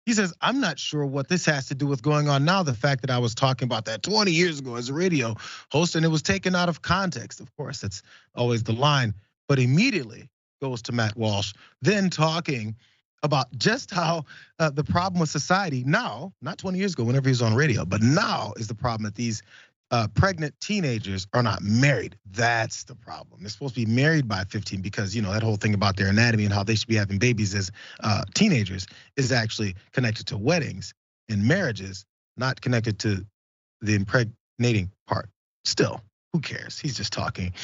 He says, I'm not sure what this has to do with going on now. The fact that I was talking about that 20 years ago as a radio host and it was taken out of context. Of course, that's always the line, but immediately goes to Matt Walsh, then talking about just how the problem with society now, not 20 years ago, whenever he was on radio, but now is the problem that these pregnant teenagers are not married. That's the problem. They're supposed to be married by 15 because, that whole thing about their anatomy and how they should be having babies as teenagers is actually connected to weddings and marriages, not connected to the impregnating part. Still, who cares? He's just talking.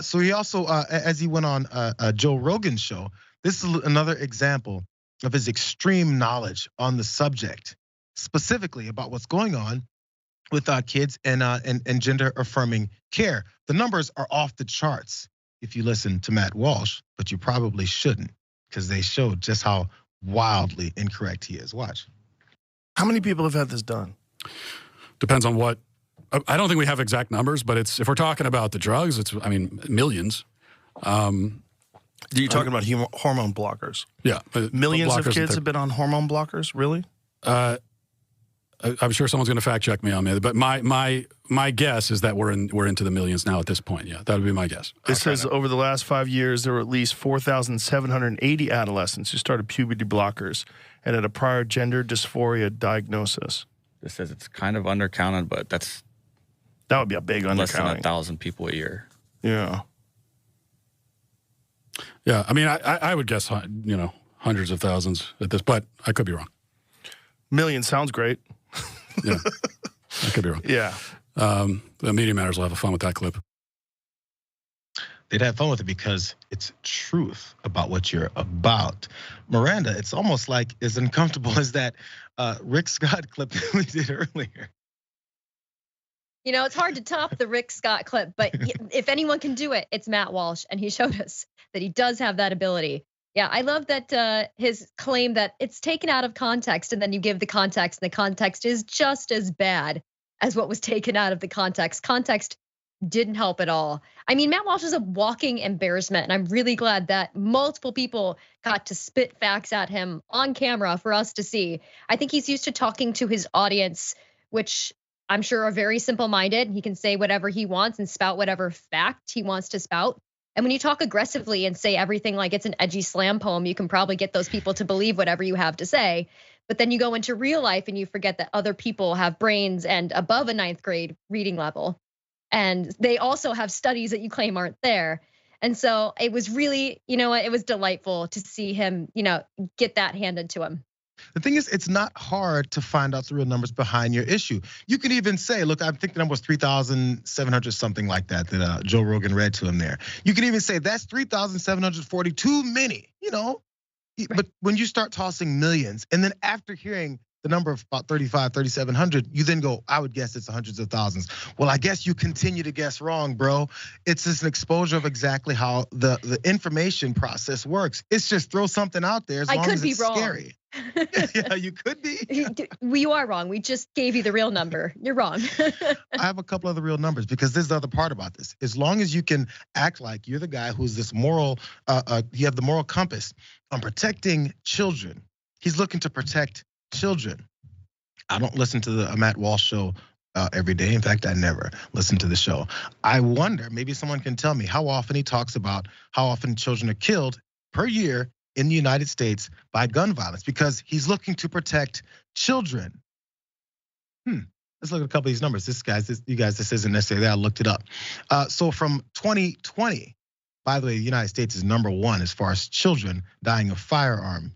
So he also, as he went on Joe Rogan's show, this is another example of his extreme knowledge on the subject, specifically about what's going on with kids and gender affirming care. The numbers are off the charts if you listen to Matt Walsh, but you probably shouldn't because they showed just how wildly incorrect he is. Watch. How many people have had this done? Depends on what. I don't think we have exact numbers, but if we're talking about the drugs, millions. You're talking about hormone blockers? Yeah. Millions of kids have been on hormone blockers, really? I'm sure someone's going to fact check me on that, but my guess is that we're into the millions now at this point. Yeah, that would be my guess. It says over the last 5 years, there were at least 4,780 adolescents who started puberty blockers and had a prior gender dysphoria diagnosis. This says it's kind of undercounted, but that would be a big undercounting. Less than 1,000 people a year. Yeah. Yeah, I would guess, hundreds of thousands at this, but I could be wrong. Million sounds great. Yeah, I could be wrong. Yeah. The Media Matters will have fun with that clip. They'd have fun with it because it's truth about what you're about. Miranda, it's almost like as uncomfortable as that Rick Scott clip that we did earlier. It's hard to top the Rick Scott clip, but if anyone can do it, it's Matt Walsh, and he showed us that he does have that ability. Yeah, I love that his claim that it's taken out of context, and then you give the context, and the context is just as bad as what was taken out of the context. Context didn't help at all. Matt Walsh is a walking embarrassment, and I'm really glad that multiple people got to spit facts at him on camera for us to see. I think he's used to talking to his audience, which I'm sure are very simple-minded. He can say whatever he wants and spout whatever fact he wants to spout. And when you talk aggressively and say everything like it's an edgy slam poem, you can probably get those people to believe whatever you have to say. But then you go into real life and you forget that other people have brains and above a 9th grade reading level. And they also have studies that you claim aren't there. And so it was really, it was delightful to see him, get that handed to him. The thing is, it's not hard to find out the real numbers behind your issue. You could even say, look, I think the number was 3,700, something like that Joe Rogan read to him there. You could even say that's 3,740 too many, But when you start tossing millions, and then after hearing the number of about 3,700, you then go, I would guess it's hundreds of thousands. Well, I guess you continue to guess wrong, bro. It's just an exposure of exactly how the information process works. It's just throw something out there as long as it's scary. Yeah, you could be. You are wrong. We just gave you the real number. You're wrong. I have a couple of the real numbers because this is the other part about this. As long as you can act like you're the guy who's this moral, you have the moral compass on protecting children. He's looking to protect children. I don't listen to the Matt Walsh show every day. In fact, I never listen to the show. I wonder, maybe someone can tell me how often he talks about how often children are killed per year in the United States by gun violence because he's looking to protect children. Let's look at a couple of these numbers. You guys, this isn't necessarily that. I looked it up. So from 2020, by the way, the United States is number one as far as children dying of firearm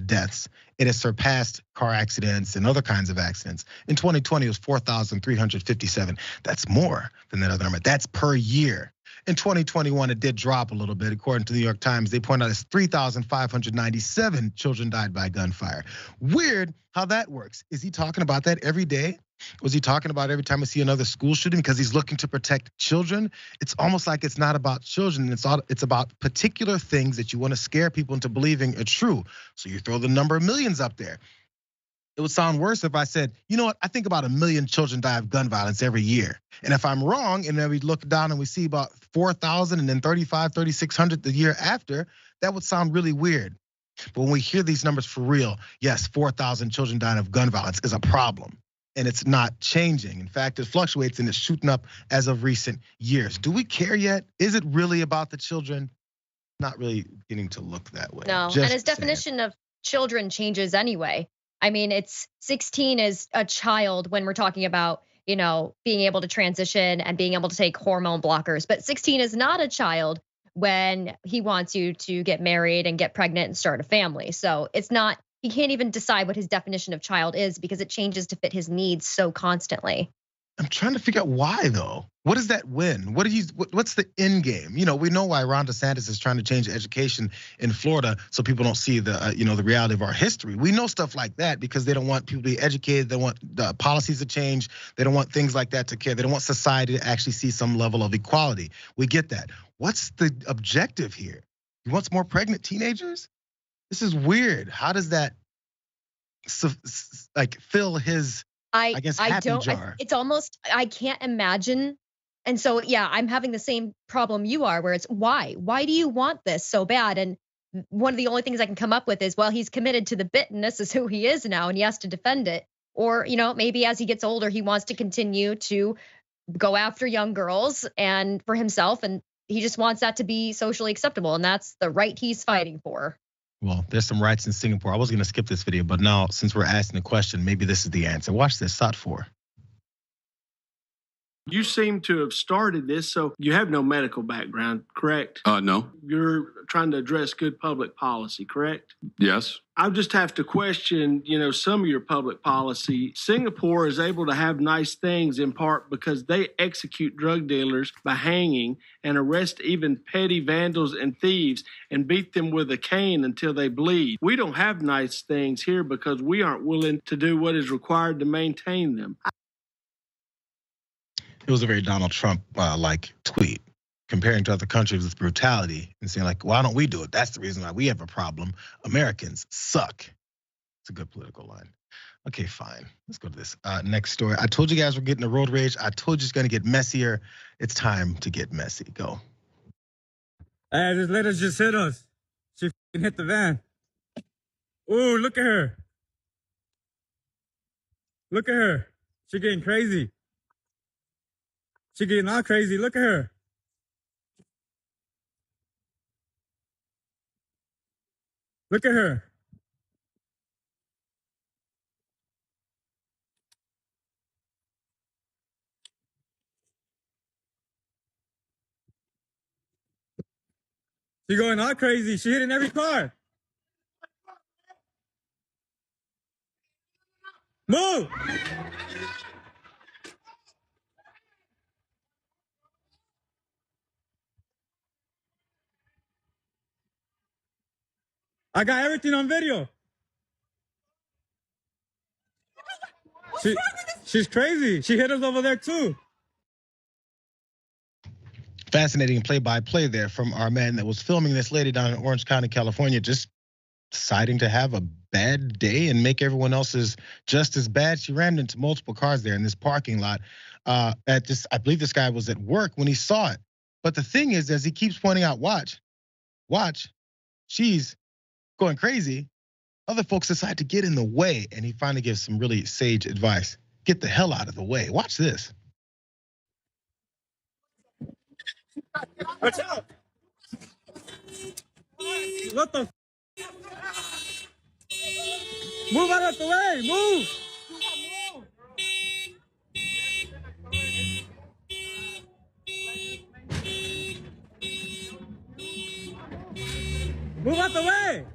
deaths. It has surpassed car accidents and other kinds of accidents. In 2020, it was 4,357. That's more than that other number. That's per year. In 2021, it did drop a little bit. According to the New York Times, they point out it's 3,597 children died by gunfire. Weird how that works. Is he talking about that every day? Was he talking about every time we see another school shooting because he's looking to protect children? It's almost like it's not about children. It's about particular things that you want to scare people into believing are true. So you throw the number of millions up there. It would sound worse if I said, you know what, I think about 1 million children die of gun violence every year. And if I'm wrong, and then we look down and we see about 4,000 and then 3,600 the year after, that would sound really weird. But when we hear these numbers for real, yes, 4,000 children dying of gun violence is a problem. And it's not changing. In fact, it fluctuates and it's shooting up as of recent years. Do we care yet? Is it really about the children? Not really getting to look that way. No, and his definition of children changes anyway. I mean, it's 16 is a child when we're talking about, being able to transition and being able to take hormone blockers. But 16 is not a child when he wants you to get married and get pregnant and start a family. So it's not, he can't even decide what his definition of child is because it changes to fit his needs so constantly. I'm trying to figure out why though. What does that win? What's the end game? We know why Ron DeSantis is trying to change education in Florida so people don't see the the reality of our history. We know stuff like that because they don't want people to be educated. They want the policies to change. They don't want things like that to care. They don't want society to actually see some level of equality. We get that. What's the objective here? He wants more pregnant teenagers? This is weird. How does that fill his happy jar? It's almost, I can't imagine. And so, yeah, I'm having the same problem you are where it's why? Why do you want this so bad? And one of the only things I can come up with is, well, he's committed to the bit and this is who he is now and he has to defend it. Or, maybe as he gets older, he wants to continue to go after young girls and for himself. And he just wants that to be socially acceptable. And that's the right he's fighting for. Well, there's some rights in Singapore. I was going to skip this video, but now since we're asking the question, maybe this is the answer. Watch this, Sat 4. You seem to have started this, so you have no medical background, correct? No. You're trying to address good public policy, correct? Yes. I just have to question, some of your public policy. Singapore is able to have nice things in part because they execute drug dealers by hanging and arrest even petty vandals and thieves and beat them with a cane until they bleed. We don't have nice things here because we aren't willing to do what is required to maintain them. It was a very Donald Trump like tweet comparing to other countries with brutality and saying like, why don't we do it? That's the reason why we have a problem. Americans suck. It's a good political line. Okay, fine. Let's go to this next story. I told you guys we're getting a road rage. I told you it's gonna get messier. It's time to get messy. Go. Hey, this lady just hit us. She hit the van. Ooh, look at her. Look at her. She getting crazy. She getting all crazy. Look at her. Look at her. She going all crazy. She hitting every car. Move. I got everything on video. She's crazy. She hit us over there too. Fascinating play-by-play there from our man that was filming this lady down in Orange County, California, just deciding to have a bad day and make everyone else's just as bad. She rammed into multiple cars there in this parking lot. I believe this guy was at work when he saw it. But the thing is, as he keeps pointing out, watch, she's going crazy. Other folks decide to get in the way, and he finally gives some really sage advice. Get the hell out of the way. Watch this. Watch out. What the? Move out of the way. Move. Move out the way.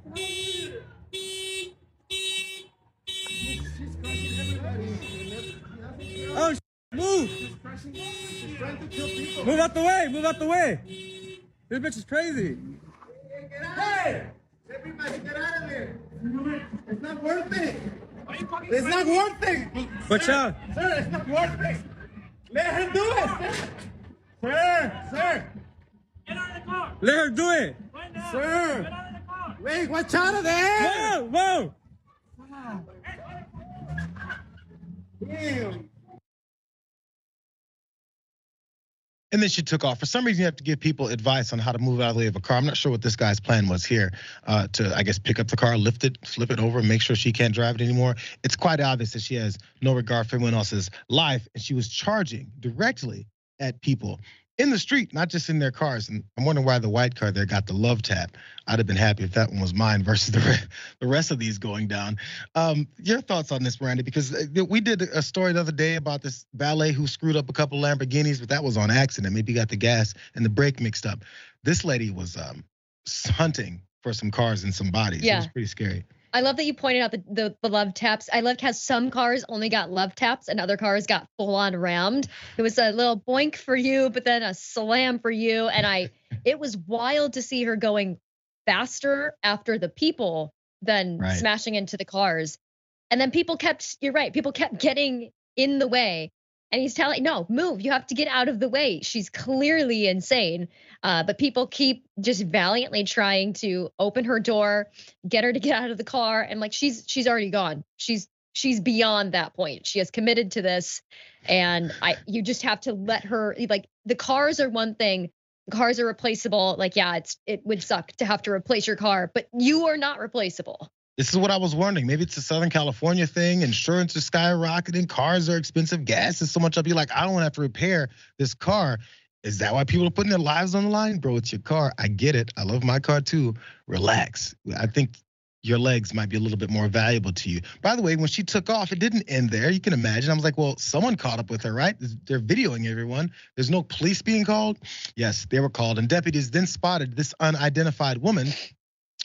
Oh, move. Move out the way. Move out the way. This bitch is crazy. Hey! Everybody get out of there. It's not worth it. It's not worth it. Watch out. Sir, it's not worth it. Let her do it, sir. Sir. Get out of the car. Let her do it. Right now. Sir. Get out of the car. Wait, watch out of there. Whoa, whoa. Damn. And then she took off. For some reason, you have to give people advice on how to move out of the way of a car. I'm not sure what this guy's plan was here to, I guess, pick up the car, lift it, flip it over, make sure she can't drive it anymore. It's quite obvious that she has no regard for anyone else's life, and she was charging directly at people in the street, not just in their cars. And I'm wondering why the white car there got the love tap. I'd have been happy if that one was mine versus the rest of these going down. Your thoughts on this, Miranda? Because we did a story the other day about this valet who screwed up a couple Lamborghinis, but that was on accident. Maybe got the gas and the brake mixed up. This lady was hunting for some cars and some bodies. Yeah. It was pretty scary. I love that you pointed out the love taps. I loved how some cars only got love taps and other cars got full on rammed. It was a little boink for you, but then a slam for you. And it was wild to see her going faster after the people than smashing into the cars. And then you're right, people kept getting in the way. And he's telling, no, move, you have to get out of the way. She's clearly insane. But people keep just valiantly trying to open her door, get her to get out of the car. And like, she's already gone. She's beyond that point. She has committed to this. And you just have to let her, like, the cars are one thing. Cars are replaceable. Like, yeah, it would suck to have to replace your car, but you are not replaceable. This is what I was wondering. Maybe it's a Southern California thing. Insurance is skyrocketing. Cars are expensive. Gas is so much up. You're like, I don't want to have to repair this car. Is that why people are putting their lives on the line? Bro, it's your car. I get it. I love my car too. Relax. I think your legs might be a little bit more valuable to you. By the way, when she took off, it didn't end there. You can imagine. I was like, well, someone caught up with her, right? They're videoing everyone. There's no police being called. Yes, they were called. And deputies then spotted this unidentified woman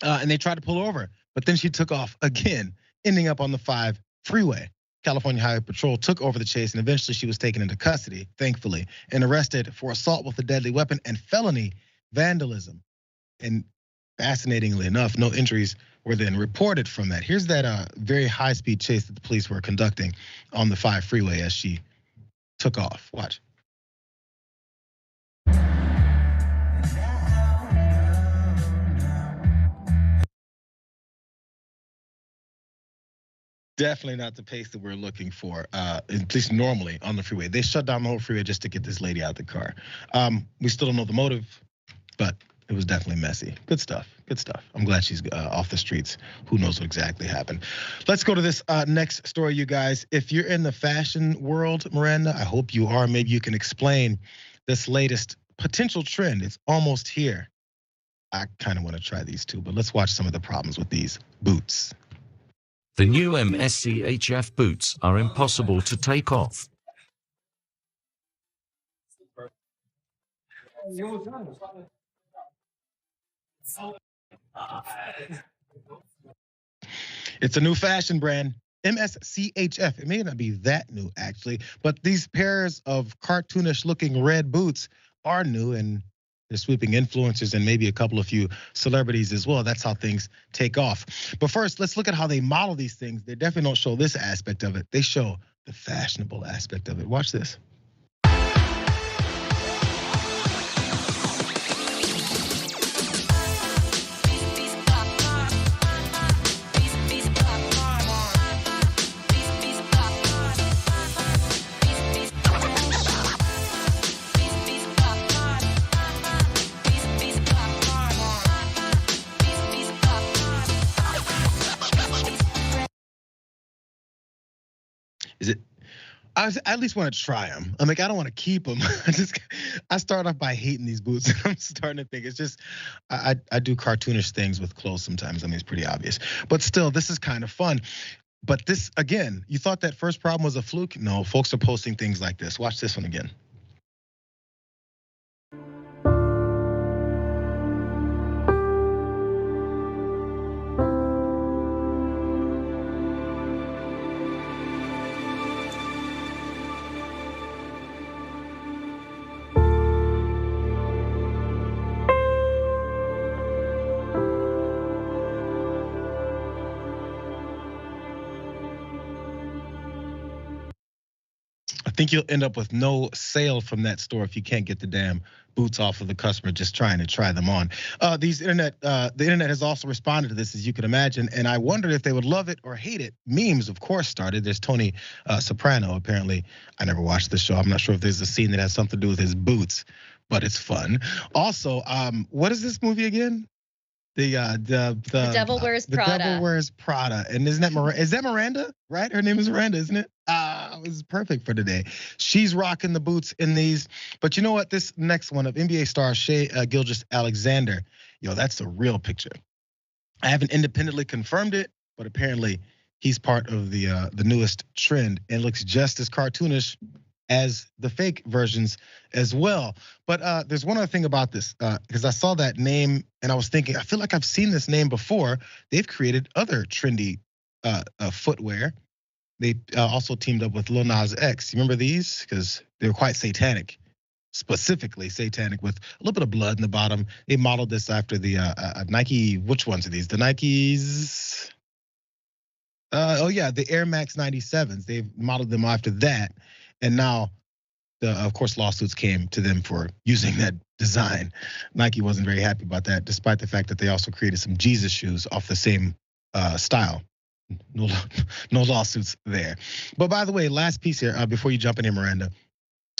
and they tried to pull her over. But then she took off again, ending up on the 5 freeway. California Highway Patrol took over the chase and eventually she was taken into custody, thankfully, and arrested for assault with a deadly weapon and felony vandalism. And fascinatingly enough, no injuries were then reported from that. Here's that very high-speed chase that the police were conducting on the 5 freeway as she took off. Watch. Definitely not the pace that we're looking for, at least normally on the freeway. They shut down the whole freeway just to get this lady out of the car. We still don't know the motive, but it was definitely messy. Good stuff, good stuff. I'm glad she's off the streets. Who knows what exactly happened. Let's go to this next story, you guys. If you're in the fashion world, Miranda, I hope you are. Maybe you can explain this latest potential trend. It's almost here. I kind of want to try these too, but let's watch some of the problems with these boots. The new MSCHF boots are impossible to take off. It's a new fashion brand, MSCHF. It may not be that new actually, but these pairs of cartoonish looking red boots are new and they're sweeping influencers and maybe a couple of few celebrities as well. That's how things take off. But first, let's look at how they model these things. They definitely don't show this aspect of it. They show the fashionable aspect of it. Watch this. Is it I at least want to try them. I'm like, I don't want to keep them. I start off by hating these boots. I'm starting to think it's just, I do cartoonish things with clothes sometimes. I mean, it's pretty obvious. But still, this is kind of fun. But this, again, you thought that first problem was a fluke? No, folks are posting things like this. Watch this one again. I think you'll end up with no sale from that store if you can't get the damn boots off of the customer just trying to try them on. The internet has also responded to this, as you can imagine, and I wondered if they would love it or hate it. Memes, of course, started. There's Tony Soprano, apparently. I never watched the show. I'm not sure if there's a scene that has something to do with his boots, but it's fun. Also, what is this movie again? The Devil Wears Prada. The Devil Wears Prada. And is that Miranda? Right? Her name is Miranda, isn't it? It was perfect for today. She's rocking the boots in these. But you know what? This next one of NBA star Shai Gilgeous-Alexander, that's a real picture. I haven't independently confirmed it, but apparently he's part of the newest trend and looks just as cartoonish as the fake versions as well. But there's one other thing about this, because I saw that name and I was thinking, I feel like I've seen this name before. They've created other trendy footwear. They also teamed up with Lil Nas X. You remember these? Because they were quite satanic, specifically satanic with a little bit of blood in the bottom. They modeled this after the Nike, which ones are these? The Nikes, the Air Max 97s. They've modeled them after that. And now, of course, lawsuits came to them for using that design. Nike wasn't very happy about that, despite the fact that they also created some Jesus shoes off the same style. No lawsuits there. But by the way, last piece here, before you jump in here, Miranda.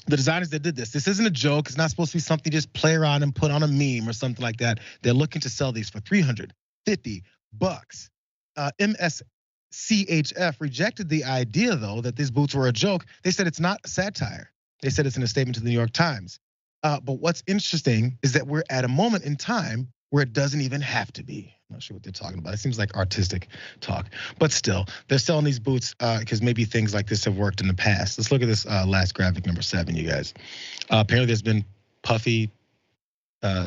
The designers that did this isn't a joke. It's not supposed to be something you just play around and put on a meme or something like that. They're looking to sell these for $350. MSCHF rejected the idea, though, that these boots were a joke. They said it's not satire. They said it's in a statement to the New York Times. But what's interesting is that we're at a moment in time where it doesn't even have to be. I'm not sure what they're talking about. It seems like artistic talk. But still, they're selling these boots because maybe things like this have worked in the past. Let's look at this last graphic, number 7, you guys. Apparently there's been puffy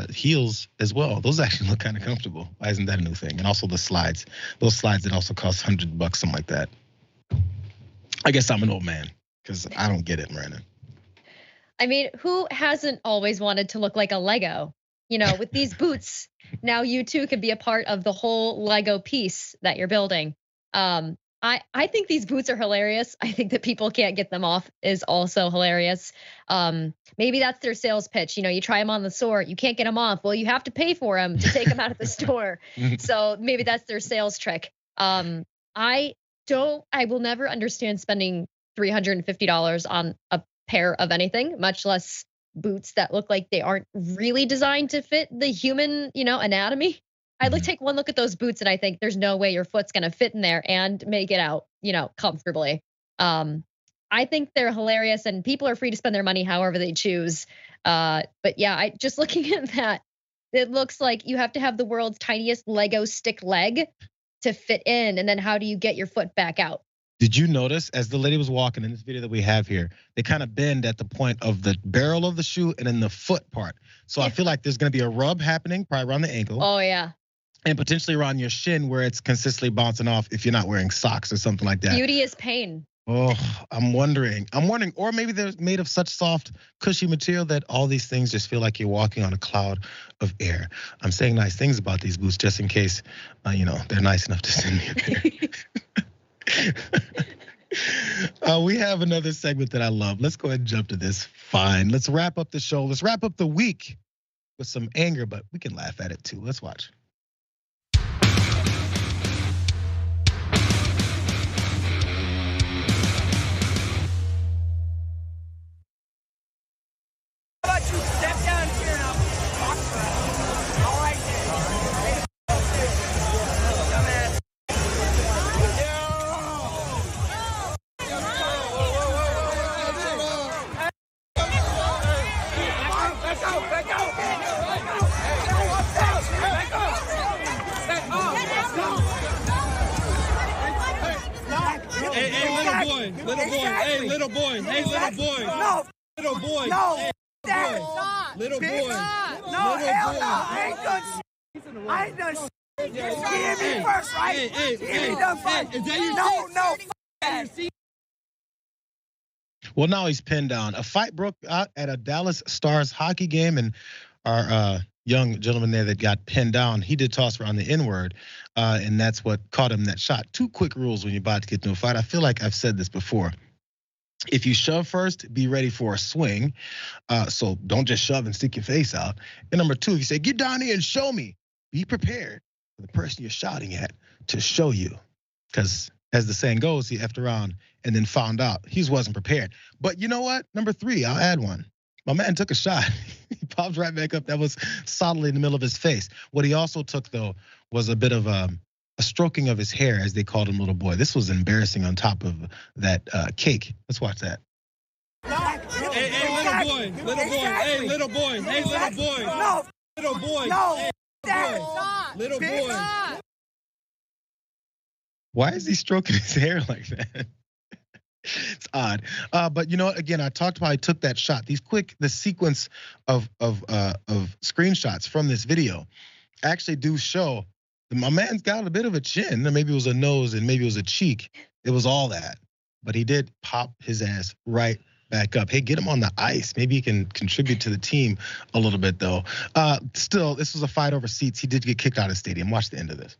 heels as well. Those actually look kind of comfortable. Why isn't that a new thing? And also the slides. Those slides that also cost $100, something like that. I guess I'm an old man because I don't get it, Miranda. I mean, who hasn't always wanted to look like a Lego? With these boots, now you too could be a part of the whole Lego piece that you're building. I think these boots are hilarious. I think that people can't get them off is also hilarious. Maybe that's their sales pitch. You try them on the store, you can't get them off. Well, you have to pay for them to take them out of the store. So maybe that's their sales trick. I will never understand spending $350 on a pair of anything, much less boots that look like they aren't really designed to fit the human, anatomy. I take one look at those boots and I think there's no way your foot's gonna fit in there and make it out, comfortably. I think they're hilarious and people are free to spend their money however they choose. But yeah, just looking at that, it looks like you have to have the world's tiniest Lego stick leg to fit in. And then how do you get your foot back out? Did you notice as the lady was walking in this video that we have here, they kind of bend at the point of the barrel of the shoe and then the foot part. So I feel like there's gonna be a rub happening probably around the ankle. Oh yeah. And potentially around your shin where it's consistently bouncing off if you're not wearing socks or something like that. Beauty is pain. Oh, I'm wondering, or maybe they're made of such soft, cushy material that all these things just feel like you're walking on a cloud of air. I'm saying nice things about these boots just in case, they're nice enough to send me a pair. We have another segment that I love. Let's go ahead and jump to this. Fine. Let's wrap up the show. Let's wrap up the week with some anger, but we can laugh at it too. Let's watch. How about you step down here and I'll talk to you? All right, then. Dumbass. Hey, little boy. Hey, little boy. No. Little boy. No. Hey, little boy. No, hell no. I ain't done shit. I ain't done shit. You hit me first, right? You hit me done first. Is that your No. Well, now he's pinned down. A fight broke out at a Dallas Stars hockey game, and our young gentleman there that got pinned down, he did toss around the N-word, and that's what caught him that shot. 2 quick rules when you're about to get into a fight. I feel like I've said this before. If you shove first, be ready for a swing. So don't just shove and stick your face out. And number 2, if you say, get down here and show me, be prepared for the person you're shouting at to show you. Because as the saying goes, he effed around and then found out he wasn't prepared. But you know what? Number 3, I'll add one. My man took a shot. He popped right back up. That was solidly in the middle of his face. What he also took, though, was a bit of a stroking of his hair, as they called him, little boy. This was embarrassing on top of that cake. Let's watch that. Hey, little boy. Hey, little boy. No. Little boy. No. Little boy. Why is he stroking his hair like that? It's odd. But you know what? Again, I talked about, I took that shot. The sequence of screenshots from this video actually do show my man's got a bit of a chin. Maybe it was a nose and maybe it was a cheek. It was all that. But he did pop his ass right back up. Hey, get him on the ice. Maybe he can contribute to the team a little bit, though. Still, this was a fight over seats. He did get kicked out of the stadium. Watch the end of this.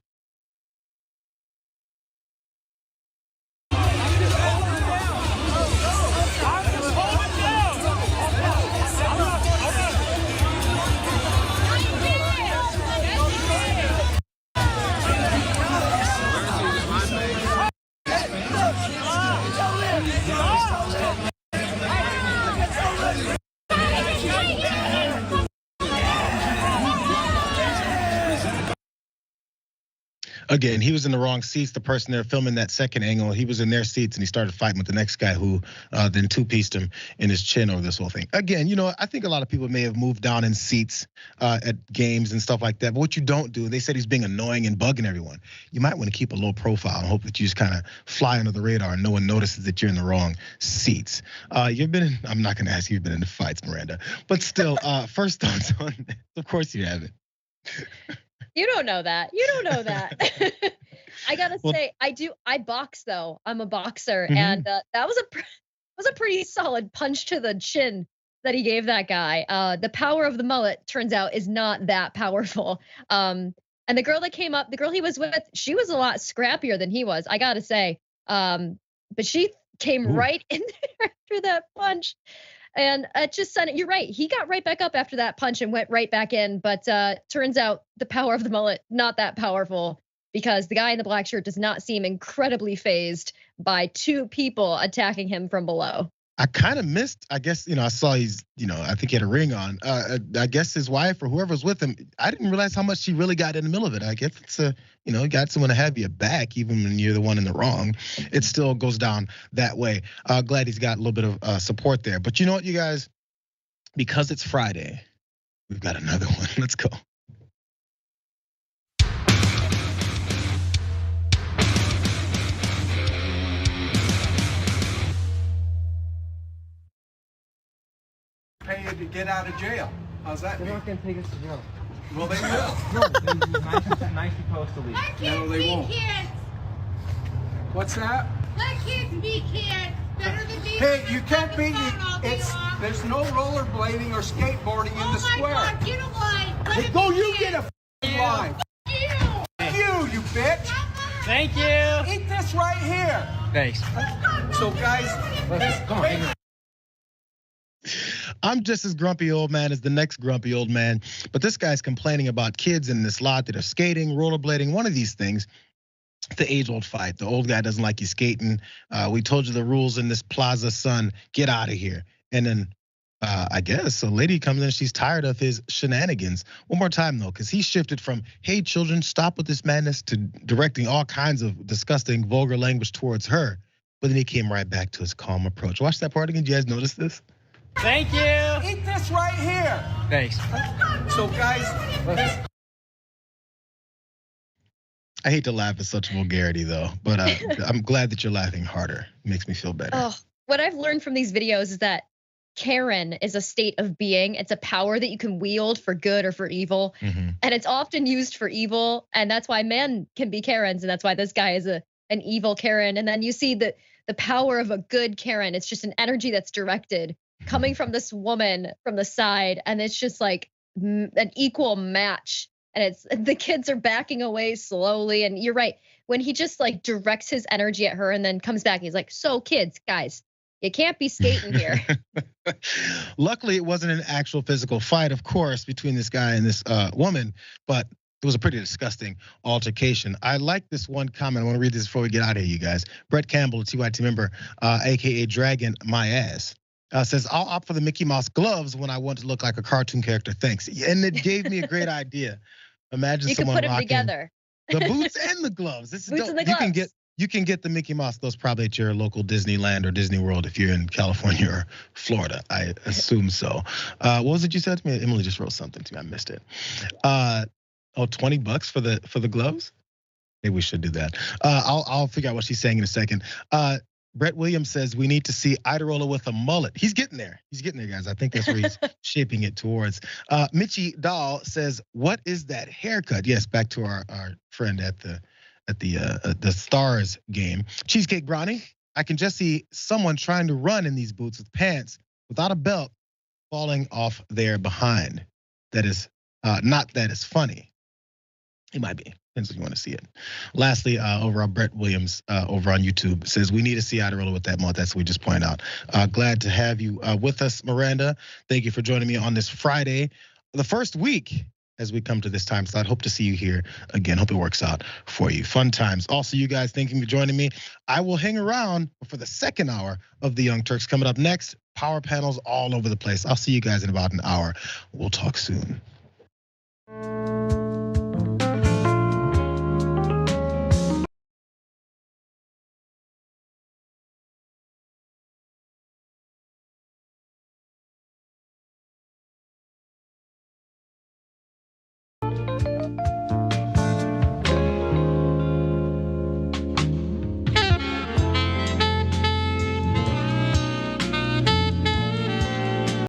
Again, he was in the wrong seats. The person there filming that second angle, he was in their seats and he started fighting with the next guy who then two-pieced him in his chin over this whole thing. Again, you know, I think a lot of people may have moved down in seats at games and stuff like that. But what you don't do, they said he's being annoying and bugging everyone. You might want to keep a low profile and hope that you just kind of fly under the radar and no one notices that you're in the wrong seats. I'm not going to ask you, you've been in the fights, Miranda. But still, first thoughts on this. Of course you haven't. You don't know that. I gotta say, I box though. I'm a boxer, and that was a pretty solid punch to the chin that he gave that guy. The power of the mullet turns out is not that powerful. And the girl that came up, the girl he was with, she was a lot scrappier than he was. I gotta say, but she came right in there after that punch. And it just sent it. You're right. He got right back up after that punch and went right back in. But turns out the power of the mullet, not that powerful, because the guy in the black shirt does not seem incredibly fazed by 2 people attacking him from below. I kind of missed, I guess, I saw he's, I think he had a ring on. I guess his wife or whoever's with him, I didn't realize how much she really got in the middle of it. I guess it's you got someone to have your back, even when you're the one in the wrong. It still goes down that way. Glad he's got a little bit of support there. But you know what, you guys? Because it's Friday, we've got another one. Let's go. Pay you to get out of jail. How's that? They're not going to take us to jail. Well, they will. No, they're nice supposed to leave. No, they won't. Kids. What's that? Let kids be kids. Better than being. Hey, you can't be. There's no rollerblading or skateboarding in the square. Oh my God, get a line. Hey, go you get a line. You bitch. Thank you. Eat this right here. Thanks. So guys, come on. I'm just as grumpy old man as the next grumpy old man, but this guy's complaining about kids in this lot that are skating, rollerblading, one of these things. The age-old fight. The old guy doesn't like you skating. We told you the rules in this plaza, son. Get out of here. And then I guess a lady comes in, she's tired of his shenanigans. One more time though, because he shifted from, hey children, stop with this madness, to directing all kinds of disgusting, vulgar language towards her. But then he came right back to his calm approach. Watch that part again. Do you guys notice this? Thank you. Eat this right here. Thanks. So guys, I hate to laugh at such vulgarity though, but I'm glad that you're laughing harder. It makes me feel better. Oh, what I've learned from these videos is that Karen is a state of being. It's a power that you can wield for good or for evil. Mm-hmm. And it's often used for evil. And that's why men can be Karens. And that's why this guy is an evil Karen. And then you see the power of a good Karen. It's just an energy that's directed coming from this woman from the side. And it's just like an equal match. And the kids are backing away slowly. And you're right. When he just like directs his energy at her and then comes back, he's like, so kids, guys, you can't be skating here. Luckily, it wasn't an actual physical fight, of course, between this guy and this woman, but it was a pretty disgusting altercation. I like this one comment. I want to read this before we get out of here, you guys. Brett Campbell, a TYT member, AKA Dragon My Ass, says, I'll opt for the Mickey Mouse gloves when I want to look like a cartoon character. Thanks. And it gave me a great idea. Imagine you someone can put them rocking together. The boots and the gloves. This is boots dope. and the gloves. You can get the Mickey Mouse gloves probably at your local Disneyland or Disney World if you're in California or Florida. I assume so. What was it you said to me? Emily just wrote something to me. I missed it. $20 for the gloves? Maybe we should do that. I'll figure out what she's saying in a second. Brett Williams says we need to see Iderola with a mullet. He's getting there. He's getting there, guys. I think that's where he's shaping it towards. Mitchie Dahl says, what is that haircut? Yes, back to our friend at the Stars game. Cheesecake Brownie, I can just see someone trying to run in these boots with pants without a belt falling off their behind. That is not that is funny. It might be. Depends if you want to see it. Lastly, overall, Brett Williams over on YouTube says we need to see Iderola with that mullet. That's what we just pointed out. Glad to have you with us, Miranda. Thank you for joining me on this Friday, the first week as we come to this time slot. Hope to see you here again. Hope it works out for you. Fun times. Also, you guys, thank you for joining me. I will hang around for the second hour of the Young Turks. Coming up next, power panels all over the place. I'll see you guys in about an hour. We'll talk soon.